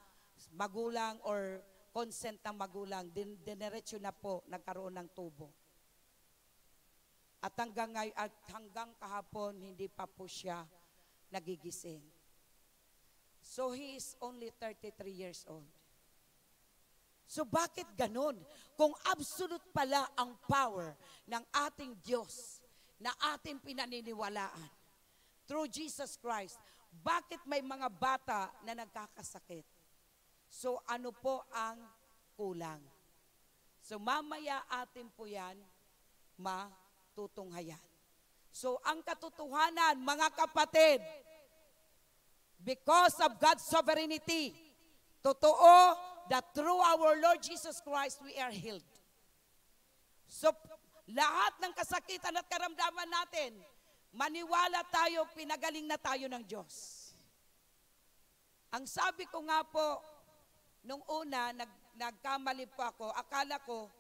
magulang or consent ng magulang, dinerecho na po nagkaroon ng tubo. At hanggang kahapon, hindi pa po siya nagigising. So he is only 33 years old. So bakit ganon? Kung absolute pala ang power ng ating Diyos na ating pinaniniwalaan through Jesus Christ, bakit may mga bata na nagkakasakit? So ano po ang kulang? So mamaya atin po yan matutunghayan. So ang katotohanan, mga kapatid, because of God's sovereignty, totoo that through our Lord Jesus Christ we are healed. So lahat ng kasakitan at karamdaman natin, maniwala tayo, pinagaling na tayo ng Diyos. Ang sabi ko nga po, nung una, nagkamali po ako, akala ko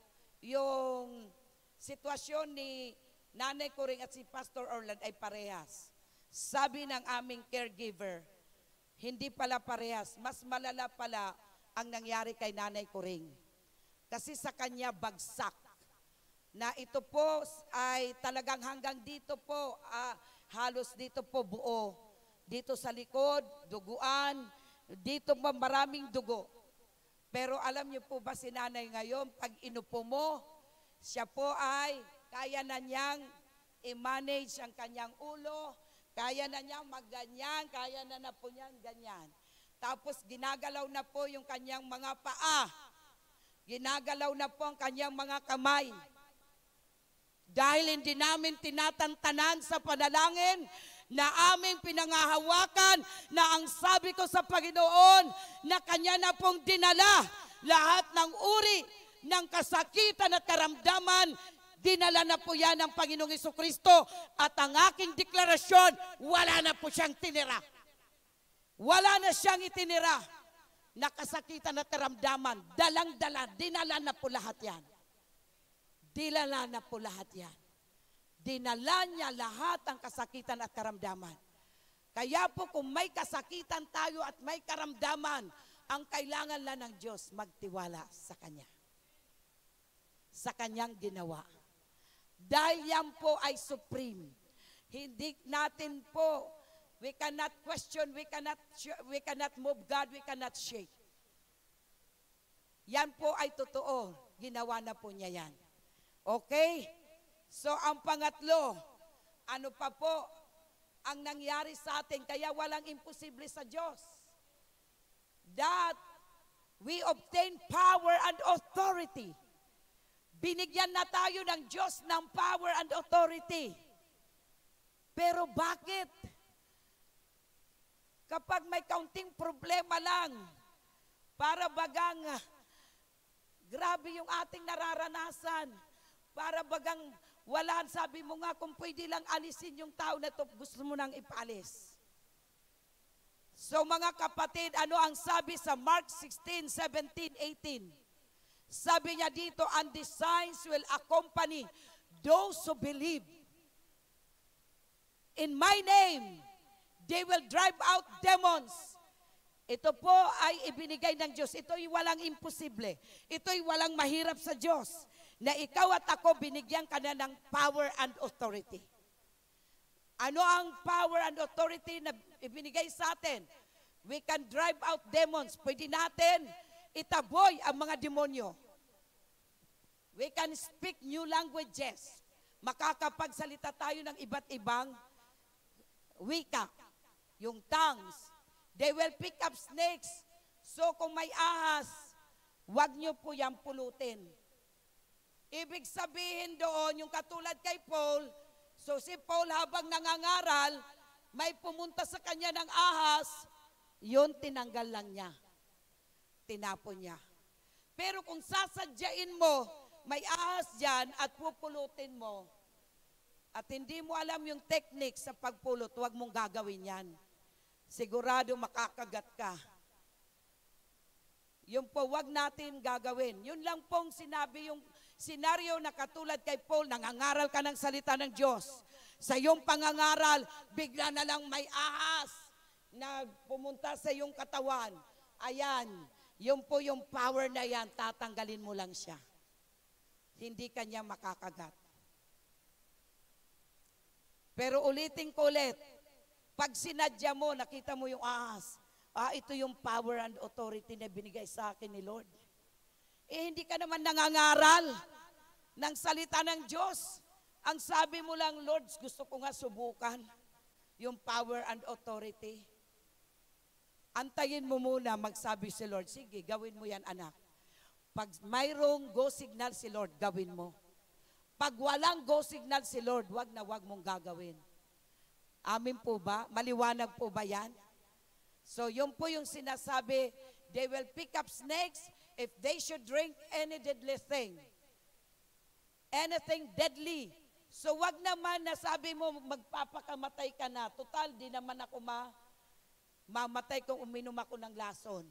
yung sitwasyon ni Nanay Coring at si Pastor Orland ay parehas. Sabi ng aming caregiver, hindi pala parehas, mas malala pala ang nangyari kay Nanay Coring. Kasi sa kanya bagsak na ito po ay talagang hanggang dito po, halos dito po buo. Dito sa likod, duguan, dito po maraming dugo. Pero alam niyo po ba si nanay ngayon, pag inupo mo, siya po ay kaya na niyang i-manage ang kanyang ulo, kaya na niyang magganyan, kaya na po niyang ganyan. Tapos ginagalaw na po yung kanyang mga paa. Ginagalaw na po ang kanyang mga kamay. Dahil hindi namin tinatantanan sa panalangin na aming pinangahawakan na ang sabi ko sa Panginoon na Kanya na pong dinala lahat ng uri ng kasakitan at karamdaman, dinala na po yan ng Panginoong Jesucristo at ang aking deklarasyon, wala na po siyang tinira. Wala na siyang itinira na kasakitan at karamdaman, dalang-dala, dinala na po lahat yan. Dinala na po lahat yan. Dinala niya lahat ang kasakitan at karamdaman. Kaya po kung may kasakitan tayo at may karamdaman, ang kailangan lang ng Diyos magtiwala sa Kanya. Sa Kanyang ginawa. Dahil yan po ay supreme. Hindi natin po, we cannot question, we cannot move God, we cannot shake. Yan po ay totoo. Ginawa na po niya yan. Okay? So, ang pangatlo, ano pa po ang nangyari sa atin? Kaya walang imposible sa Diyos. That we obtain power and authority. Binigyan na tayo ng Diyos ng power and authority. Pero bakit? Kapag may kaunting problema lang, para bagang grabe yung ating nararanasan, para bagang wala, sabi mo nga kung pwede lang alisin yung tao na to, gusto mo nang ipalis. So mga kapatid, ano ang sabi sa Mark 16, 17, 18? Sabi niya dito, and the signs will accompany those who believe. In my name, they will drive out demons. Ito po ay ibinigay ng Diyos. Ito'y walang imposible. Ito'y walang mahirap sa Diyos. Na ikaw at ako binigyan ka na ng power and authority. Ano ang power and authority na ibinigay sa atin? We can drive out demons. Pwede natin itaboy ang mga demonyo. We can speak new languages. Makakapagsalita tayo ng iba't ibang wika. Yung tongues. They will pick up snakes. So kung may ahas, wag nyo po yan pulutin. Ibig sabihin doon, yung katulad kay Paul, so si Paul habang nangangaral, may pumunta sa kanya ng ahas, yun tinanggal lang niya. Tinapon niya. Pero kung sasadyain mo, may ahas dyan at pupulutin mo, at hindi mo alam yung technique sa pagpulot, huwag mong gagawin yan. Sigurado makakagat ka. Yung po, huwag natin gagawin. Yun lang pong sinabi yung senaryo na katulad kay Paul, nangangaral ka ng salita ng Diyos. Sa iyong pangangaral, bigla na lang may ahas na pumunta sa iyong katawan. Ayan, yun po yung power na yan, tatanggalin mo lang siya. Hindi kanya makakagat. Pero ulitin ko ulit, pag sinadya mo, nakita mo yung ahas, ito yung power and authority na binigay sa akin ni Lord. Hindi ka naman nangangaral ng salita ng Diyos. Ang sabi mo lang, Lord, gusto ko nga subukan yung power and authority. Antayin mo muna, magsabi si Lord, sige, gawin mo yan, anak. Pag mayroong go signal si Lord, gawin mo. Pag walang go signal si Lord, wag na wag mong gagawin. Amin po ba? Maliwanag po ba yan? So, yun po yung sinasabi, they will pick up snakes if they should drink any deadly thing. Anything deadly. So, wag naman na sabi mo, magpapakamatay ka na. Total, di naman ako mamatay kung uminom ako ng lason.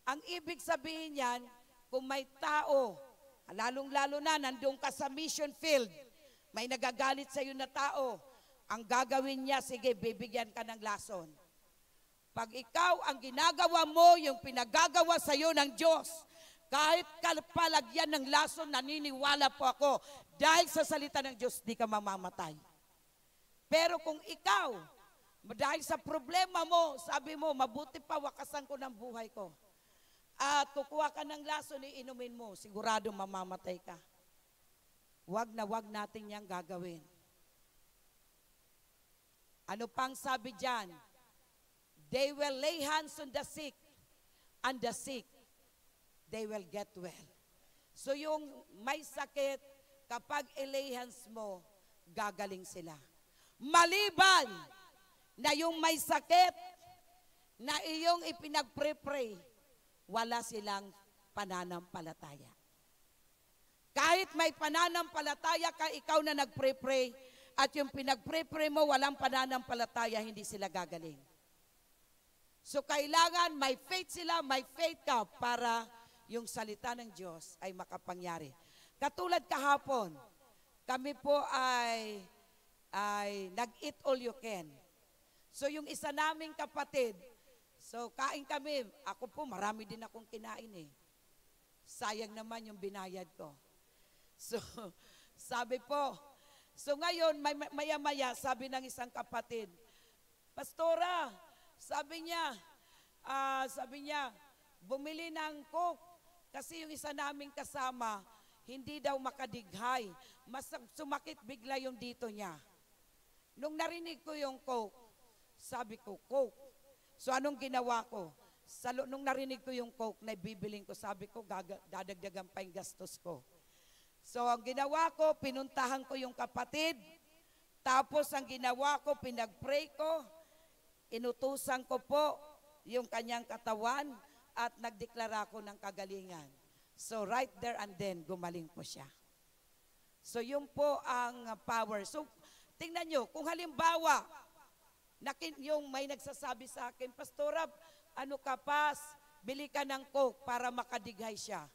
Ang ibig sabihin yan, kung may tao, lalong-lalo na, nandun ka sa mission field, may nagagalit sa iyo na tao, ang gagawin niya, sige, bibigyan ka ng lason. Pag ikaw, ang ginagawa mo, yung pinagagawa sa iyo ng Diyos, Kahit kalpalagyan ng lason, naniniwala po ako, dahil sa salita ng Diyos, di ka mamamatay. Pero kung ikaw, dahil sa problema mo, sabi mo, mabuti pa wakasan ko ng buhay ko. At kukuha ka ng lason, iinumin mo, sigurado mamamatay ka. Wag natin yang gagawin. Ano pang sabi dyan? They will lay hands on the sick, and the sick, they will get well. So yung may sakit, kapag ilay hands mo, gagaling sila. Maliban na yung may sakit na iyong ipinagpre-pray, wala silang pananampalataya. Kahit may pananampalataya ka, ikaw na nagpre-pray, at yung pinagpre-pray mo, walang pananampalataya, hindi sila gagaling. So kailangan may faith sila, may faith ka para yung salita ng Diyos ay makapangyari. Katulad kahapon, kami po ay nag-eat all you can. So yung isa naming kapatid, so kain kami, ako po marami din akong kinain eh. Sayang naman yung binayad ko. So sabi po, so ngayon maya-maya sabi ng isang kapatid, Pastora, sabi niya, bumili ng Coke kasi yung isa naming kasama, hindi daw makadighay. Mas sumakit bigla yung dito niya. Nung narinig ko yung Coke, sabi ko, Coke. So anong ginawa ko? Nung narinig ko yung Coke na bibiling ko, sabi ko, dadagdagan pa yung gastos ko. So ang ginawa ko, pinuntahan ko yung kapatid. Tapos ang ginawa ko, pinag-pray ko. Inutusan ko po yung kanyang katawan at nagdeklara ko ng kagalingan. So right there and then, gumaling po siya. So yun po ang power. So tingnan nyo, kung halimbawa, yung may nagsasabi sa akin, Pastora, ano ka pas, bili ka ng Coke para makadighay siya.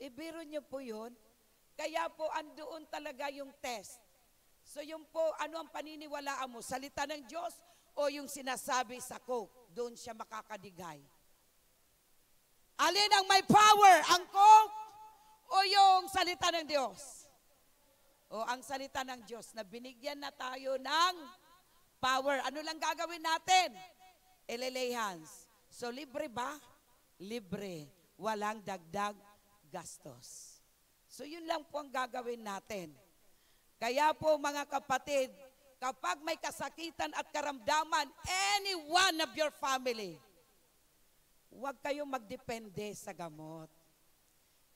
Ibiro nyo po yun. Kaya po andoon talaga yung test. So yung po, ano ang paniniwalaan mo? Salita ng Diyos o yung sinasabi sa Coke? Doon siya makakadigay. Alin ang may power? Ang Coke o yung salita ng Diyos? O ang salita ng Diyos na binigyan na tayo ng power. Ano lang gagawin natin? Ilelay hands. So libre ba? Libre. Walang dagdag gastos. So yun lang po ang gagawin natin. Kaya po mga kapatid, kapag may kasakitan at karamdaman, any one of your family, huwag kayong magdepende sa gamot.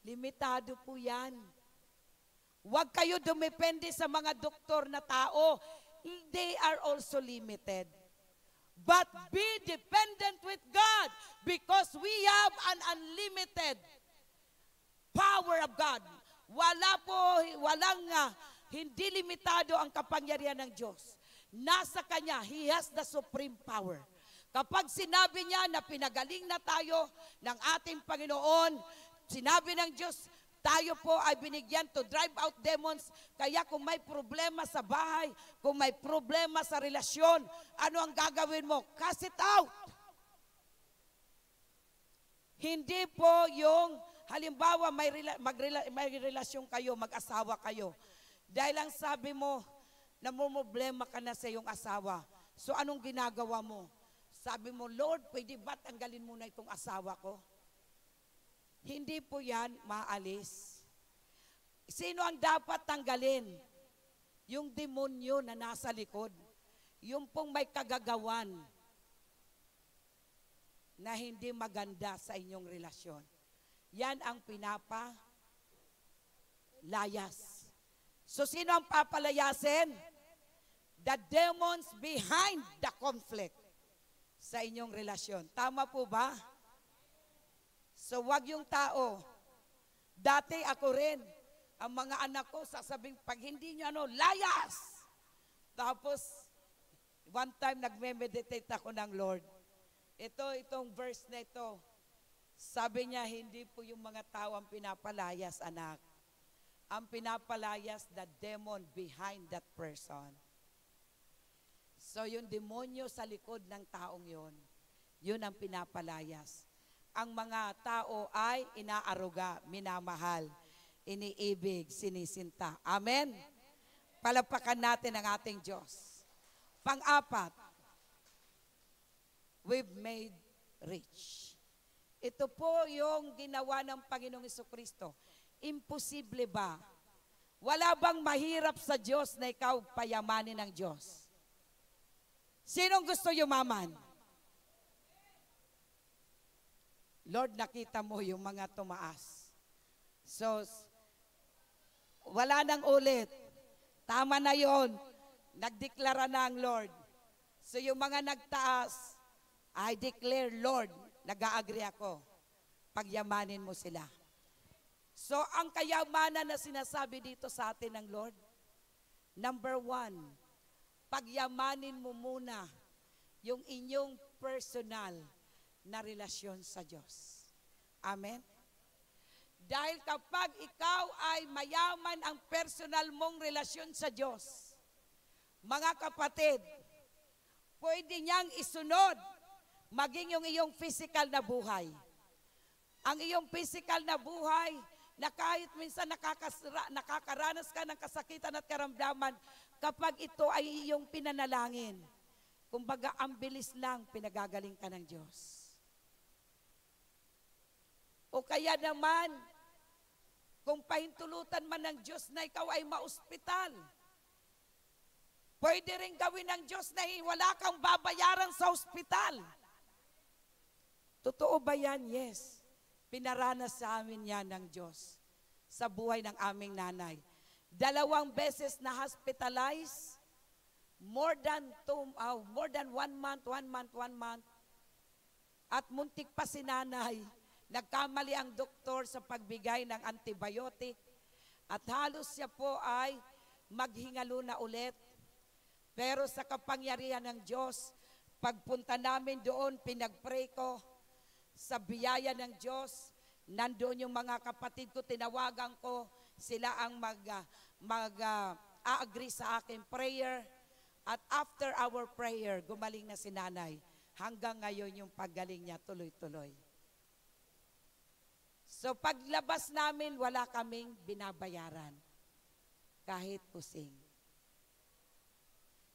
Limitado po yan. Huwag kayo dumepende sa mga doktor na tao. They are also limited. But be dependent with God because we have an unlimited power of God. Walang hindi limitado ang kapangyarihan ng Diyos. Nasa Kanya, He has the supreme power. Kapag sinabi niya na pinagaling na tayo ng ating Panginoon, sinabi ng Diyos, tayo po ay binigyan to drive out demons. Kaya kung may problema sa bahay, kung may problema sa relasyon, ano ang gagawin mo? Cast it out. Hindi po yung, halimbawa may relasyon kayo, mag-asawa kayo. Dahil lang sabi mo, namumblema ka na sa iyong asawa. So anong ginagawa mo? Sabi mo, Lord, pwede ba tanggalin mo na itong asawa ko? Hindi po yan maalis. Sino ang dapat tanggalin? Yung demonyo na nasa likod. Yung pong may kagagawan na hindi maganda sa inyong relasyon. Yan ang pinapalayas. So sino ang papalayasin? The demons behind the conflict sa inyong relasyon. Tama po ba? So wag yung tao. Dati ako rin, ang mga anak ko sasabing, pag hindi nyo layas. Tapos, one time nagme-meditate ako ng Lord. Itong verse na ito, sabi niya, hindi po yung mga tao ang pinapalayas, anak. Ang pinapalayas, the demon behind that person. So yung demonyo sa likod ng taong yun ang pinapalayas. ang mga tao ay inaaruga, minamahal, iniibig, sinisinta. Amen? Palapakan natin ang ating Diyos. Pang-apat, we've made rich. Ito po yung ginawa ng Panginoong Jesucristo. Imposible ba? Wala bang mahirap sa Diyos na ikaw payamanin ng Diyos? Sinong gusto yumaman? Lord, nakita mo yung mga tumaas. So, wala nang ulit. Tama na yon. Nagdeklara na ang Lord. So yung mga nagtaas, I declare, Lord, nag-a-agree ako. Pagyamanin mo sila. So ang kayamanan na sinasabi dito sa atin ng Lord, number 1, pagyamanin mo muna yung inyong personal na relasyon sa Diyos. Amen? Dahil kapag ikaw ay mayaman ang personal mong relasyon sa Diyos, mga kapatid, pwede niyang isunod maging yung iyong physical na buhay. Ang iyong physical na buhay na kahit minsan nakakaranas ka ng kasakitan at karamdaman, kapag ito ay iyong pinanalangin, kumbaga ang bilis lang pinagagaling ka ng Diyos. O kaya naman, kung pahintulutan man ng Diyos na ikaw ay maospital, pwede rin gawin ng Diyos na wala kang babayaran sa ospital. Totoo ba yan? Yes. Pinaranas sa amin yan ng Diyos sa buhay ng aming nanay. 2 beses na hospitalized, more than 1 month, at muntik pa si nanay. Nagkamali ang doktor sa pagbigay ng antibiotic at halos siya po ay maghingalo na ulit. Pero sa kapangyarihan ng Diyos, pagpunta namin doon, pinagpray ko sa biyaya ng Diyos. Nandoon yung mga kapatid ko, tinawagan ko, sila ang mag-agree sa aking prayer. At after our prayer, gumaling na si nanay. Hanggang ngayon yung paggaling niya tuloy-tuloy. So paglabas namin, wala kaming binabayaran. Kahit pusing.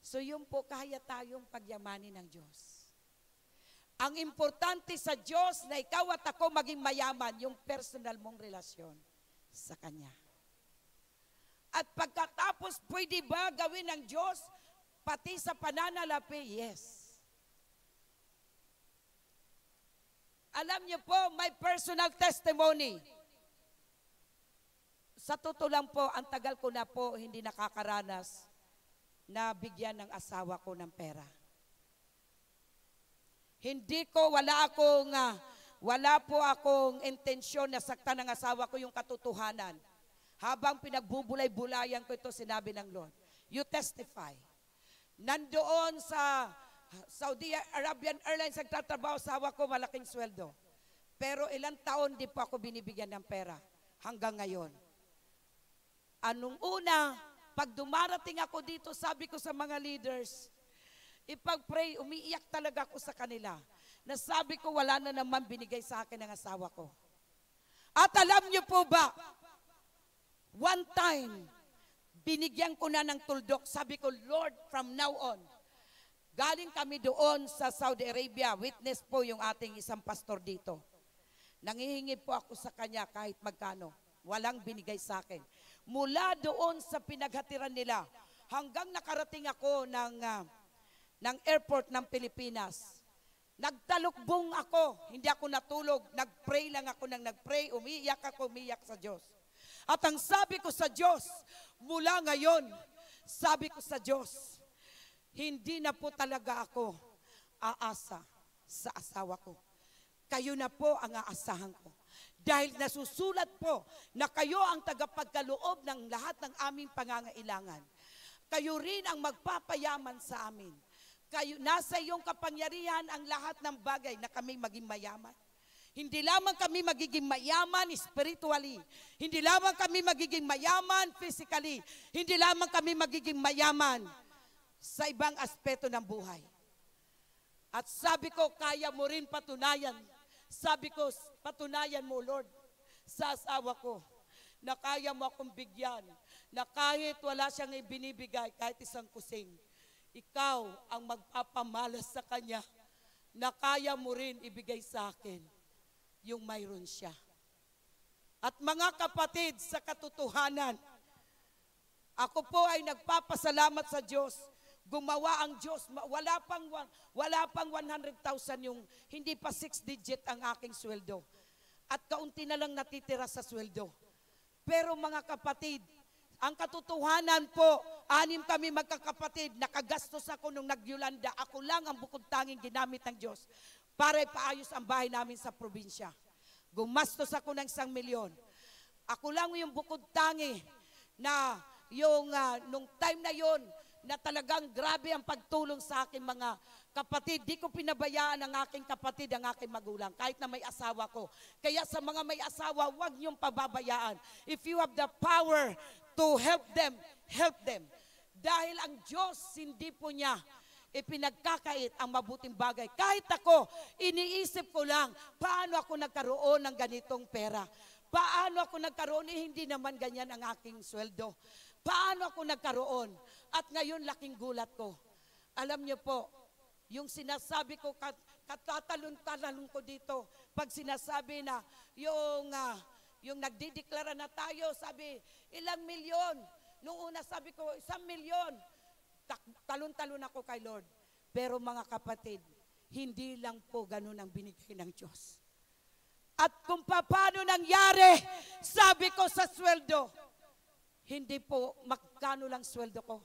So yun po, kaya tayong pagyamanin ng Diyos. Ang importante sa Diyos na ikaw at ako maging mayaman, yung personal mong relasyon sa Kanya. At pagkatapos, pwede ba gawin ng Diyos pati sa pananalapi? Yes. Alam niyo po, may personal testimony. Sa totoo lang po, ang tagal ko na po hindi nakakaranas na bigyan ng asawa ko ng pera. Wala po akong intensyon na saktan ng asawa ko yung katotohanan. Habang pinagbubulay-bulayan ko ito, sinabi ng Lord, you testify. Nandoon sa Saudi Arabian Airlines, nagtatrabaho asawa ko, malaking sweldo. Pero ilang taon di pa ako binibigyan ng pera hanggang ngayon. Anong una, pag dumarating ako dito, sabi ko sa mga leaders, ipag-pray, umiiyak talaga ako sa kanila. Nasabi ko, wala na naman binigay sa akin ng asawa ko. At alam niyo po ba, one time, binigyan ko na ng tuldok. Sabi ko, Lord, from now on, galing kami doon sa Saudi Arabia. Witness po yung ating isang pastor dito. Nangihingi po ako sa kanya kahit magkano. Walang binigay sa akin. Mula doon sa pinaghatiran nila, hanggang nakarating ako ng airport ng Pilipinas. Nagtalukbong ako. Hindi ako natulog. Nagpray lang ako ng nagpray. Umiyak sa Diyos. At ang sabi ko sa Diyos, mula ngayon, sabi ko sa Diyos, hindi na po talaga ako aasa sa asawa ko. Kayo na po ang aasahan ko. Dahil nasusulat po na kayo ang tagapagkaloob ng lahat ng aming pangangailangan. Kayo rin ang magpapayaman sa amin. Kayo, nasa iyong kapangyarihan ang lahat ng bagay na kami maging mayaman. Hindi lamang kami magiging mayaman spiritually. Hindi lamang kami magiging mayaman physically. Hindi lamang kami magiging mayaman sa ibang aspeto ng buhay. At sabi ko, kaya mo rin patunayan Sabi ko, patunayan mo, Lord, sa asawa ko, na kaya mo akong bigyan, na kahit wala siyang ibinibigay, kahit isang kusing, ikaw ang magpapamalas sa kanya, na kaya mo rin ibigay sa akin yung mayroon siya. At mga kapatid, sa katotohanan, ako po ay nagpapasalamat sa Diyos. Gumawa ang Diyos. Wala pang 100,000 yung, hindi pa 6 digit ang aking sweldo. At kaunti na lang natitira sa sweldo. Pero mga kapatid, ang katotohanan po, 6 kami magkakapatid, nakagastos ako nung nagyulanda. Ako lang ang bukod tanging ginamit ng Diyos para ipaayos ang bahay namin sa probinsya. Gumastos ako ng 1 milyon. Ako lang yung bukod tangi na yung nung time na yon na talagang grabe ang pagtulong sa aking mga kapatid. Di ko pinabayaan ang aking kapatid, ang aking magulang, kahit na may asawa ko. Kaya sa mga may asawa, huwag niyong pababayaan. If you have the power to help them, help them. Dahil ang Diyos, hindi po niya ipinagkakait ang mabuting bagay. Kahit ako, iniisip ko lang, paano ako nagkaroon ng ganitong pera? Paano ako nagkaroon? Hindi naman ganyan ang aking sweldo. Paano ako nagkaroon? At ngayon, laking gulat ko. Alam niyo po, yung sinasabi ko, katatalon-talon ko dito, pag sinasabi na yung nagdideklara na tayo, sabi, ilang milyon? Noong una sabi ko, 1 milyon. Talon-talon ako kay Lord. Pero mga kapatid, hindi lang po ganun ang binigay ng Diyos. At kung paano nangyari, sabi ko sa sweldo, hindi po magkano lang sweldo ko.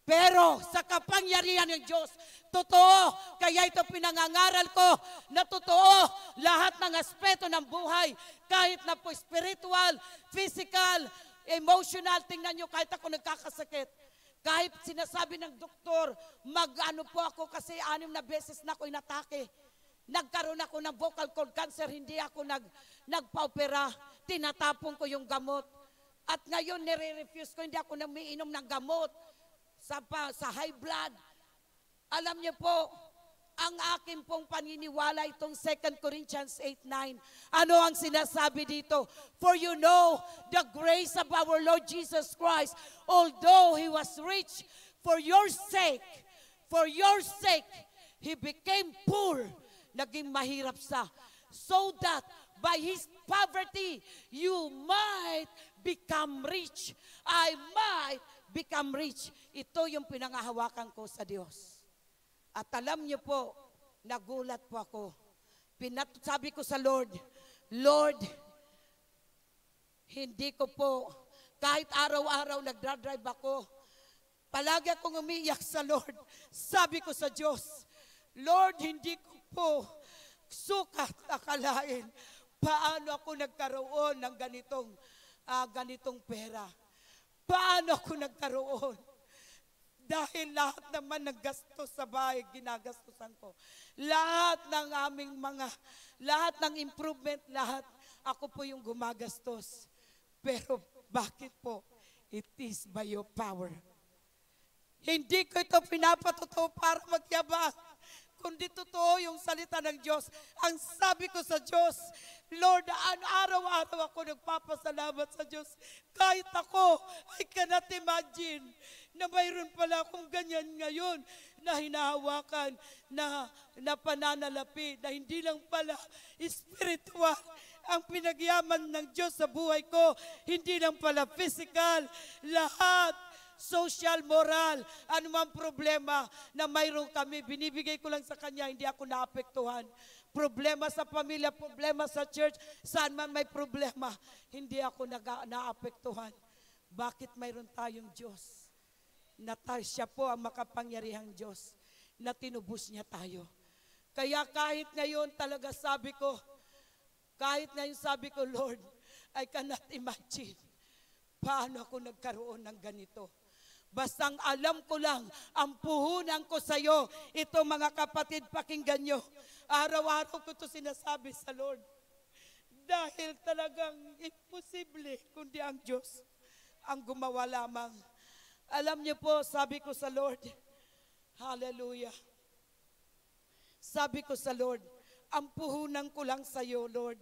Pero sa kapangyarihan ng Diyos, totoo, kaya ito pinangangaral ko, na totoo, lahat ng aspeto ng buhay, kahit na po spiritual, physical, emotional, tingnan nyo, kahit ako nagkakasakit, kahit sinasabi ng doktor, mag-ano po ako kasi 6 na beses na ako inatake. Nagkaroon ako ng vocal cord cancer, hindi ako nagpa-opera, tinatapon ko yung gamot. At ngayon, nire-refuse ko, hindi ako namiinom ng gamot sa high blood. Alam niyo po, ang akin pong paniniwala itong 2 Corinthians 8:9. Ano ang sinasabi dito? For you know the grace of our Lord Jesus Christ, although He was rich, for your sake, He became poor. Naging mahirap sa, so that by His poverty, you might become rich. I might become rich. Ito yung pinangahawakan ko sa Diyos. At alam niyo po, nagulat po ako. Sabi ko sa Lord, Lord, hindi ko po, kahit araw-araw nagdadrive ako, palagi akong umiiyak sa Lord. Sabi ko sa Diyos, Lord, hindi ko po sukat akalain paano ako nagkaroon ng ganitong pera. Paano ako nagkaroon? Dahil lahat naman ng gastos sa bahay, ginagastosan ko. Lahat ng improvement, lahat, ako po yung gumagastos. Pero bakit po? It is by your power. Hindi ko ito pinapatotoo para magyabang, kundi totoo yung salita ng Diyos. Ang sabi ko sa Diyos, Lord, araw-araw ako nagpapasalamat sa Diyos. Kahit ako, I cannot imagine na mayroon pala akong ganyan ngayon na hinahawakan, na pananalapi, na hindi lang pala spiritual ang pinagyaman ng Diyos sa buhay ko. Hindi lang pala physical, lahat. Social, moral, anumang problema na mayroon kami, binibigay ko lang sa Kanya, hindi ako naapektuhan. Problema sa pamilya, problema sa church, saan man may problema, hindi ako naapektuhan. Bakit mayroon tayong Diyos? Siya po ang makapangyarihang Diyos na tinubos niya tayo. Kaya kahit ngayon talaga sabi ko, Lord, I cannot imagine paano ako nagkaroon ng ganito. Bastang alam ko lang, ang puhunan ko sa iyo, ito mga kapatid, pakinggan nyo. Araw-araw ko ito sinasabi sa Lord. Dahil talagang imposible, kundi ang Diyos ang gumawa lamang. Alam niyo po, sabi ko sa Lord, hallelujah. Sabi ko sa Lord, Ang puhunan ko lang sa iyo, Lord,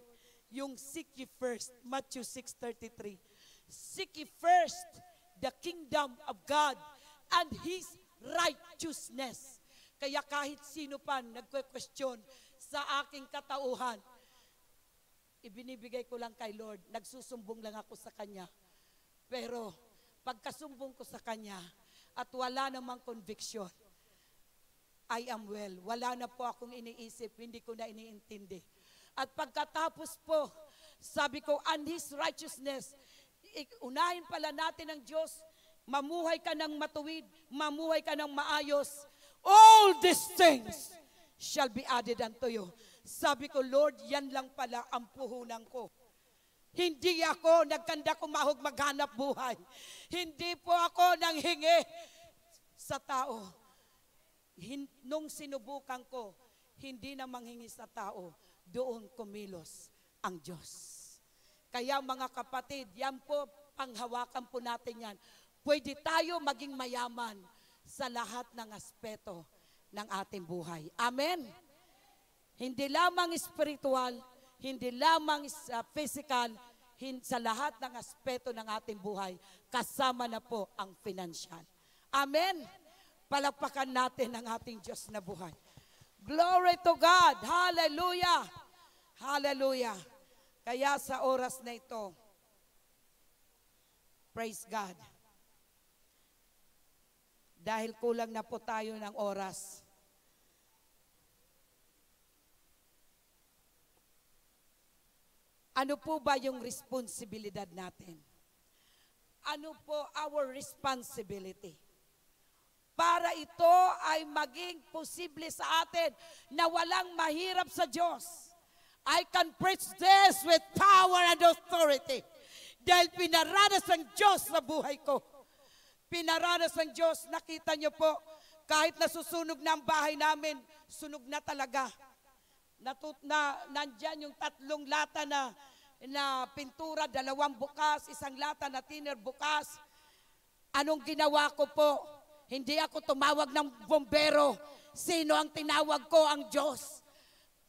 yung seek ye first, Matthew 6:33. Seek ye first the kingdom of God and His righteousness. Kaya kahit sino pa nagque-question sa aking katauhan, ibinibigay ko lang kay Lord. Nagsusumbong lang ako sa Kanya. Pero pagkasumbong ko sa Kanya at wala namang conviction, I am well. Wala na po akong iniisip, hindi ko na iniintindi. At pagkatapos po, sabi ko, and His righteousness, unahin pala natin ang Diyos, mamuhay ka ng matuwid, mamuhay ka ng maayos. All these things shall be added unto you. Sabi ko, Lord, yan lang pala ang puhunan ko. Hindi ako nagkanda kumahog maghanap buhay. Hindi po ako nanghingi sa tao. Nung sinubukan ko, hindi na manghingi sa tao, doon kumilos ang Diyos. Kaya mga kapatid, yan po, panghawakan po natin yan. Pwede tayo maging mayaman sa lahat ng aspeto ng ating buhay. Amen? Hindi lamang spiritual, hindi lamang physical, sa lahat ng aspeto ng ating buhay, kasama na po ang financial. Amen? Palakpakan natin ang ating Diyos na buhay. Glory to God. Hallelujah. Hallelujah. Kaya sa oras na ito, praise God. Dahil kulang na po tayo ng oras, ano po ba yung responsibilidad natin? Ano po our responsibility? Para ito ay maging posible sa atin na walang mahirap sa Diyos. I can preach this with power and authority. Dahil pinaranas ng Diyos sa buhay ko. Pinaranas ng Diyos, nakita niyo po, kahit nasusunog na ang bahay namin, sunog na talaga. Nandyan yung 3 lata na pintura, 2 bukas, 1 lata na thinner bukas. Anong ginawa ko po? Hindi ako tumawag ng bombero. Sino ang tinawag ko? Ang Diyos.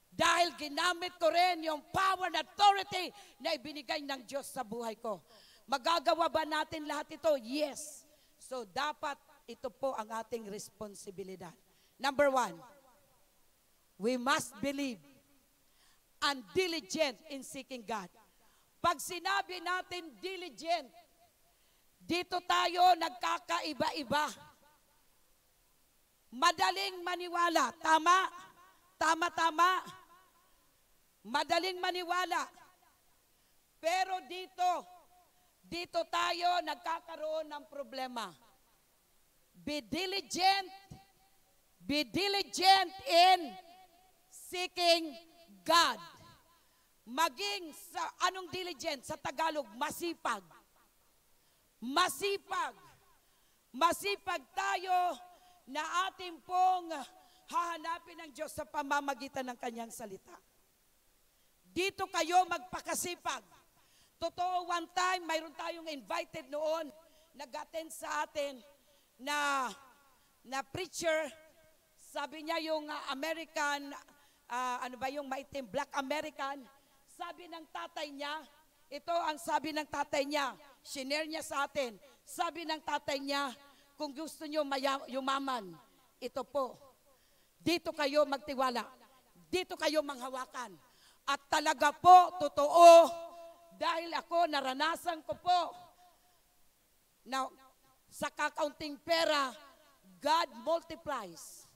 Dahil ginamit ko rin yung power and authority na ibinigay ng Diyos sa buhay ko. Magagawa ba natin lahat ito? Yes. So dapat ito po ang ating responsibilidad. Number 1, we must believe and diligent in seeking God. Pag sinabi natin diligent, dito tayo nagkakaiba-iba. Madaling maniwala. Tama? Tama. Madaling maniwala. Pero dito tayo nagkakaroon ng problema. Be diligent in seeking God. Maging sa anong diligent sa Tagalog? Masipag. Masipag tayo na ating pong hahanapin ng Diyos sa pamamagitan ng Kanyang salita. Dito kayo magpakasipag. Totoo, one time, mayroon tayong invited noon, nag-attend sa atin na preacher. Sabi niya yung American, yung maitim, Black American. Sabi ng tatay niya, ito ang sabi ng tatay niya, shinare niya sa atin. Sabi ng tatay niya, kung gusto niyo yumaman, ito po. Dito kayo magtiwala. Dito kayo manghawakan. At talaga po, totoo, dahil ako, naranasan ko po, na sa kakaunting pera, God multiplies.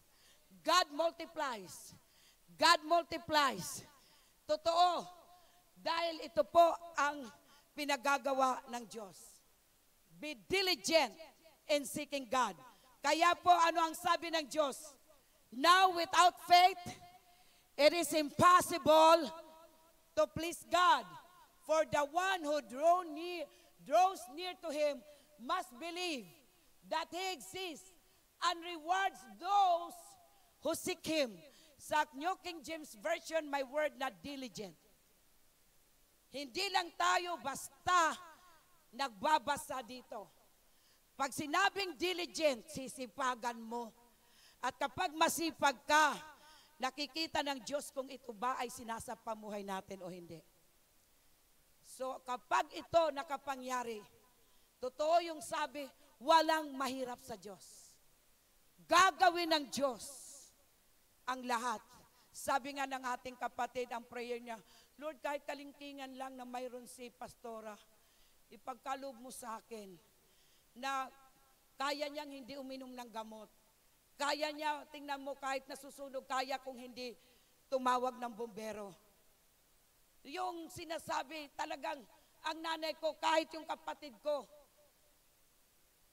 God multiplies. God multiplies. Totoo, dahil ito po ang pinagagawa ng Diyos. Be diligent in seeking God. Kaya po, ano ang sabi ng Diyos? Now, without faith, it is impossible to please God. For the one who draws near to Him must believe that He exists and rewards those who seek Him. Sa New King James Version, may word na diligent. Hindi lang tayo basta nagbabasa dito. Pag sinabing diligent, sisipagan mo. At kapag masipag ka, nakikita ng Diyos kung ito ba ay sinasapamuhay natin o hindi. So kapag ito nakapangyari, totoo yung sabi, walang mahirap sa Diyos. Gagawin ng Diyos ang lahat. Sabi nga ng ating kapatid, ang prayer niya, Lord, kahit kalingkingan lang na mayroon si Pastora, ipagkaloob mo sa akin na kaya niyang hindi uminom ng gamot. Kaya niya, tingnan mo, kahit nasusunog, kaya kung hindi tumawag ng bumbero. Yung sinasabi, talagang ang nanay ko, kahit yung kapatid ko,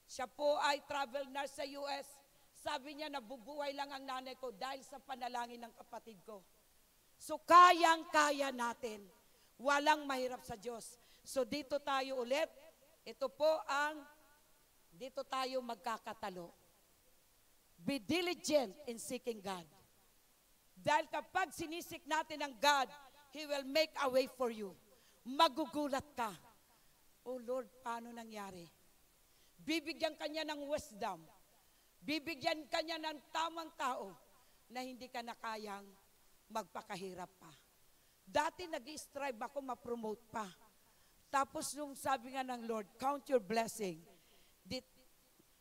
siya po ay travel nurse sa US, sabi niya, nabubuhay lang ang nanay ko dahil sa panalangin ng kapatid ko. So, kayang-kaya natin. Walang mahirap sa Diyos. So, dito tayo ulit. Ito po dito tayo magkakatalo. Be diligent in seeking God. Dahil kapag sinisik natin ang God, He will make a way for you. Magugulat ka. Oh Lord, paano nangyari? Bibigyan ka niya ng wisdom. Bibigyan ka niya ng tamang tao na hindi ka na kayang magpakahirap pa. Dati nag-strive ako ma-promote pa. Tapos nung sabi nga ng Lord, count your blessing.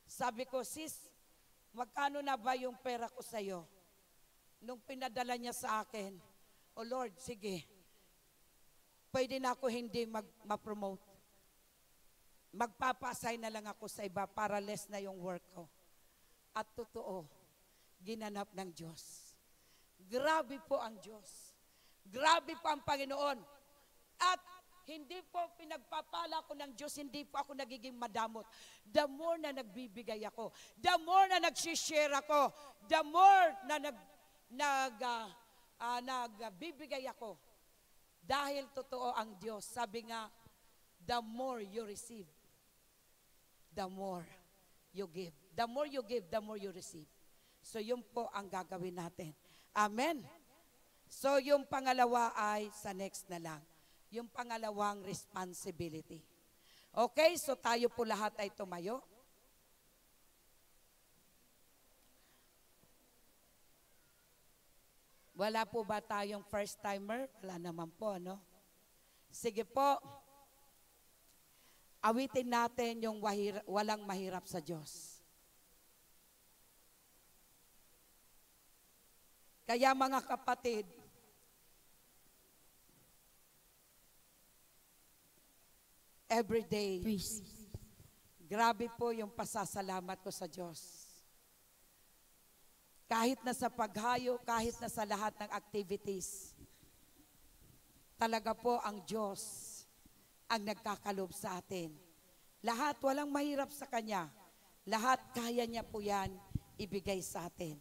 Sabi ko, sis, magkano na ba yung pera ko sa'yo? Nung pinadala niya sa akin, oh Lord, sige, pwede na ako hindi ma-promote. Magpapasay na lang ako sa iba para less na yung work ko. At totoo, ginanap ng Diyos. Grabe po ang Diyos. Grabe po ang Panginoon. At hindi po pinagpapala ko ng Diyos, hindi po ako nagiging madamot. The more na nagbibigay ako, the more na nagsishare ako, the more na nagbibigay ako. Dahil totoo ang Diyos. Sabi nga, the more you receive, the more you give. The more you give, the more you receive. So yun po ang gagawin natin. Amen. So yung pangalawa ay sa next na lang. Yung pangalawang responsibility. Okay, so tayo po lahat ay tumayo. Wala po ba tayong first timer? Wala naman po, ano? Sige po. Awitin natin yung walang mahirap sa Diyos. Kaya mga kapatid, every day, grabe po yung pasasalamat ko sa Diyos. Kahit na sa paghayo, kahit na sa lahat ng activities, talaga po ang Diyos ang nagkakalob sa atin. Lahat, walang mahirap sa Kanya. Lahat, kaya niya po yan ibigay sa atin.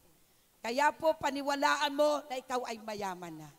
Kaya po, paniwalaan mo na ikaw ay mayaman na.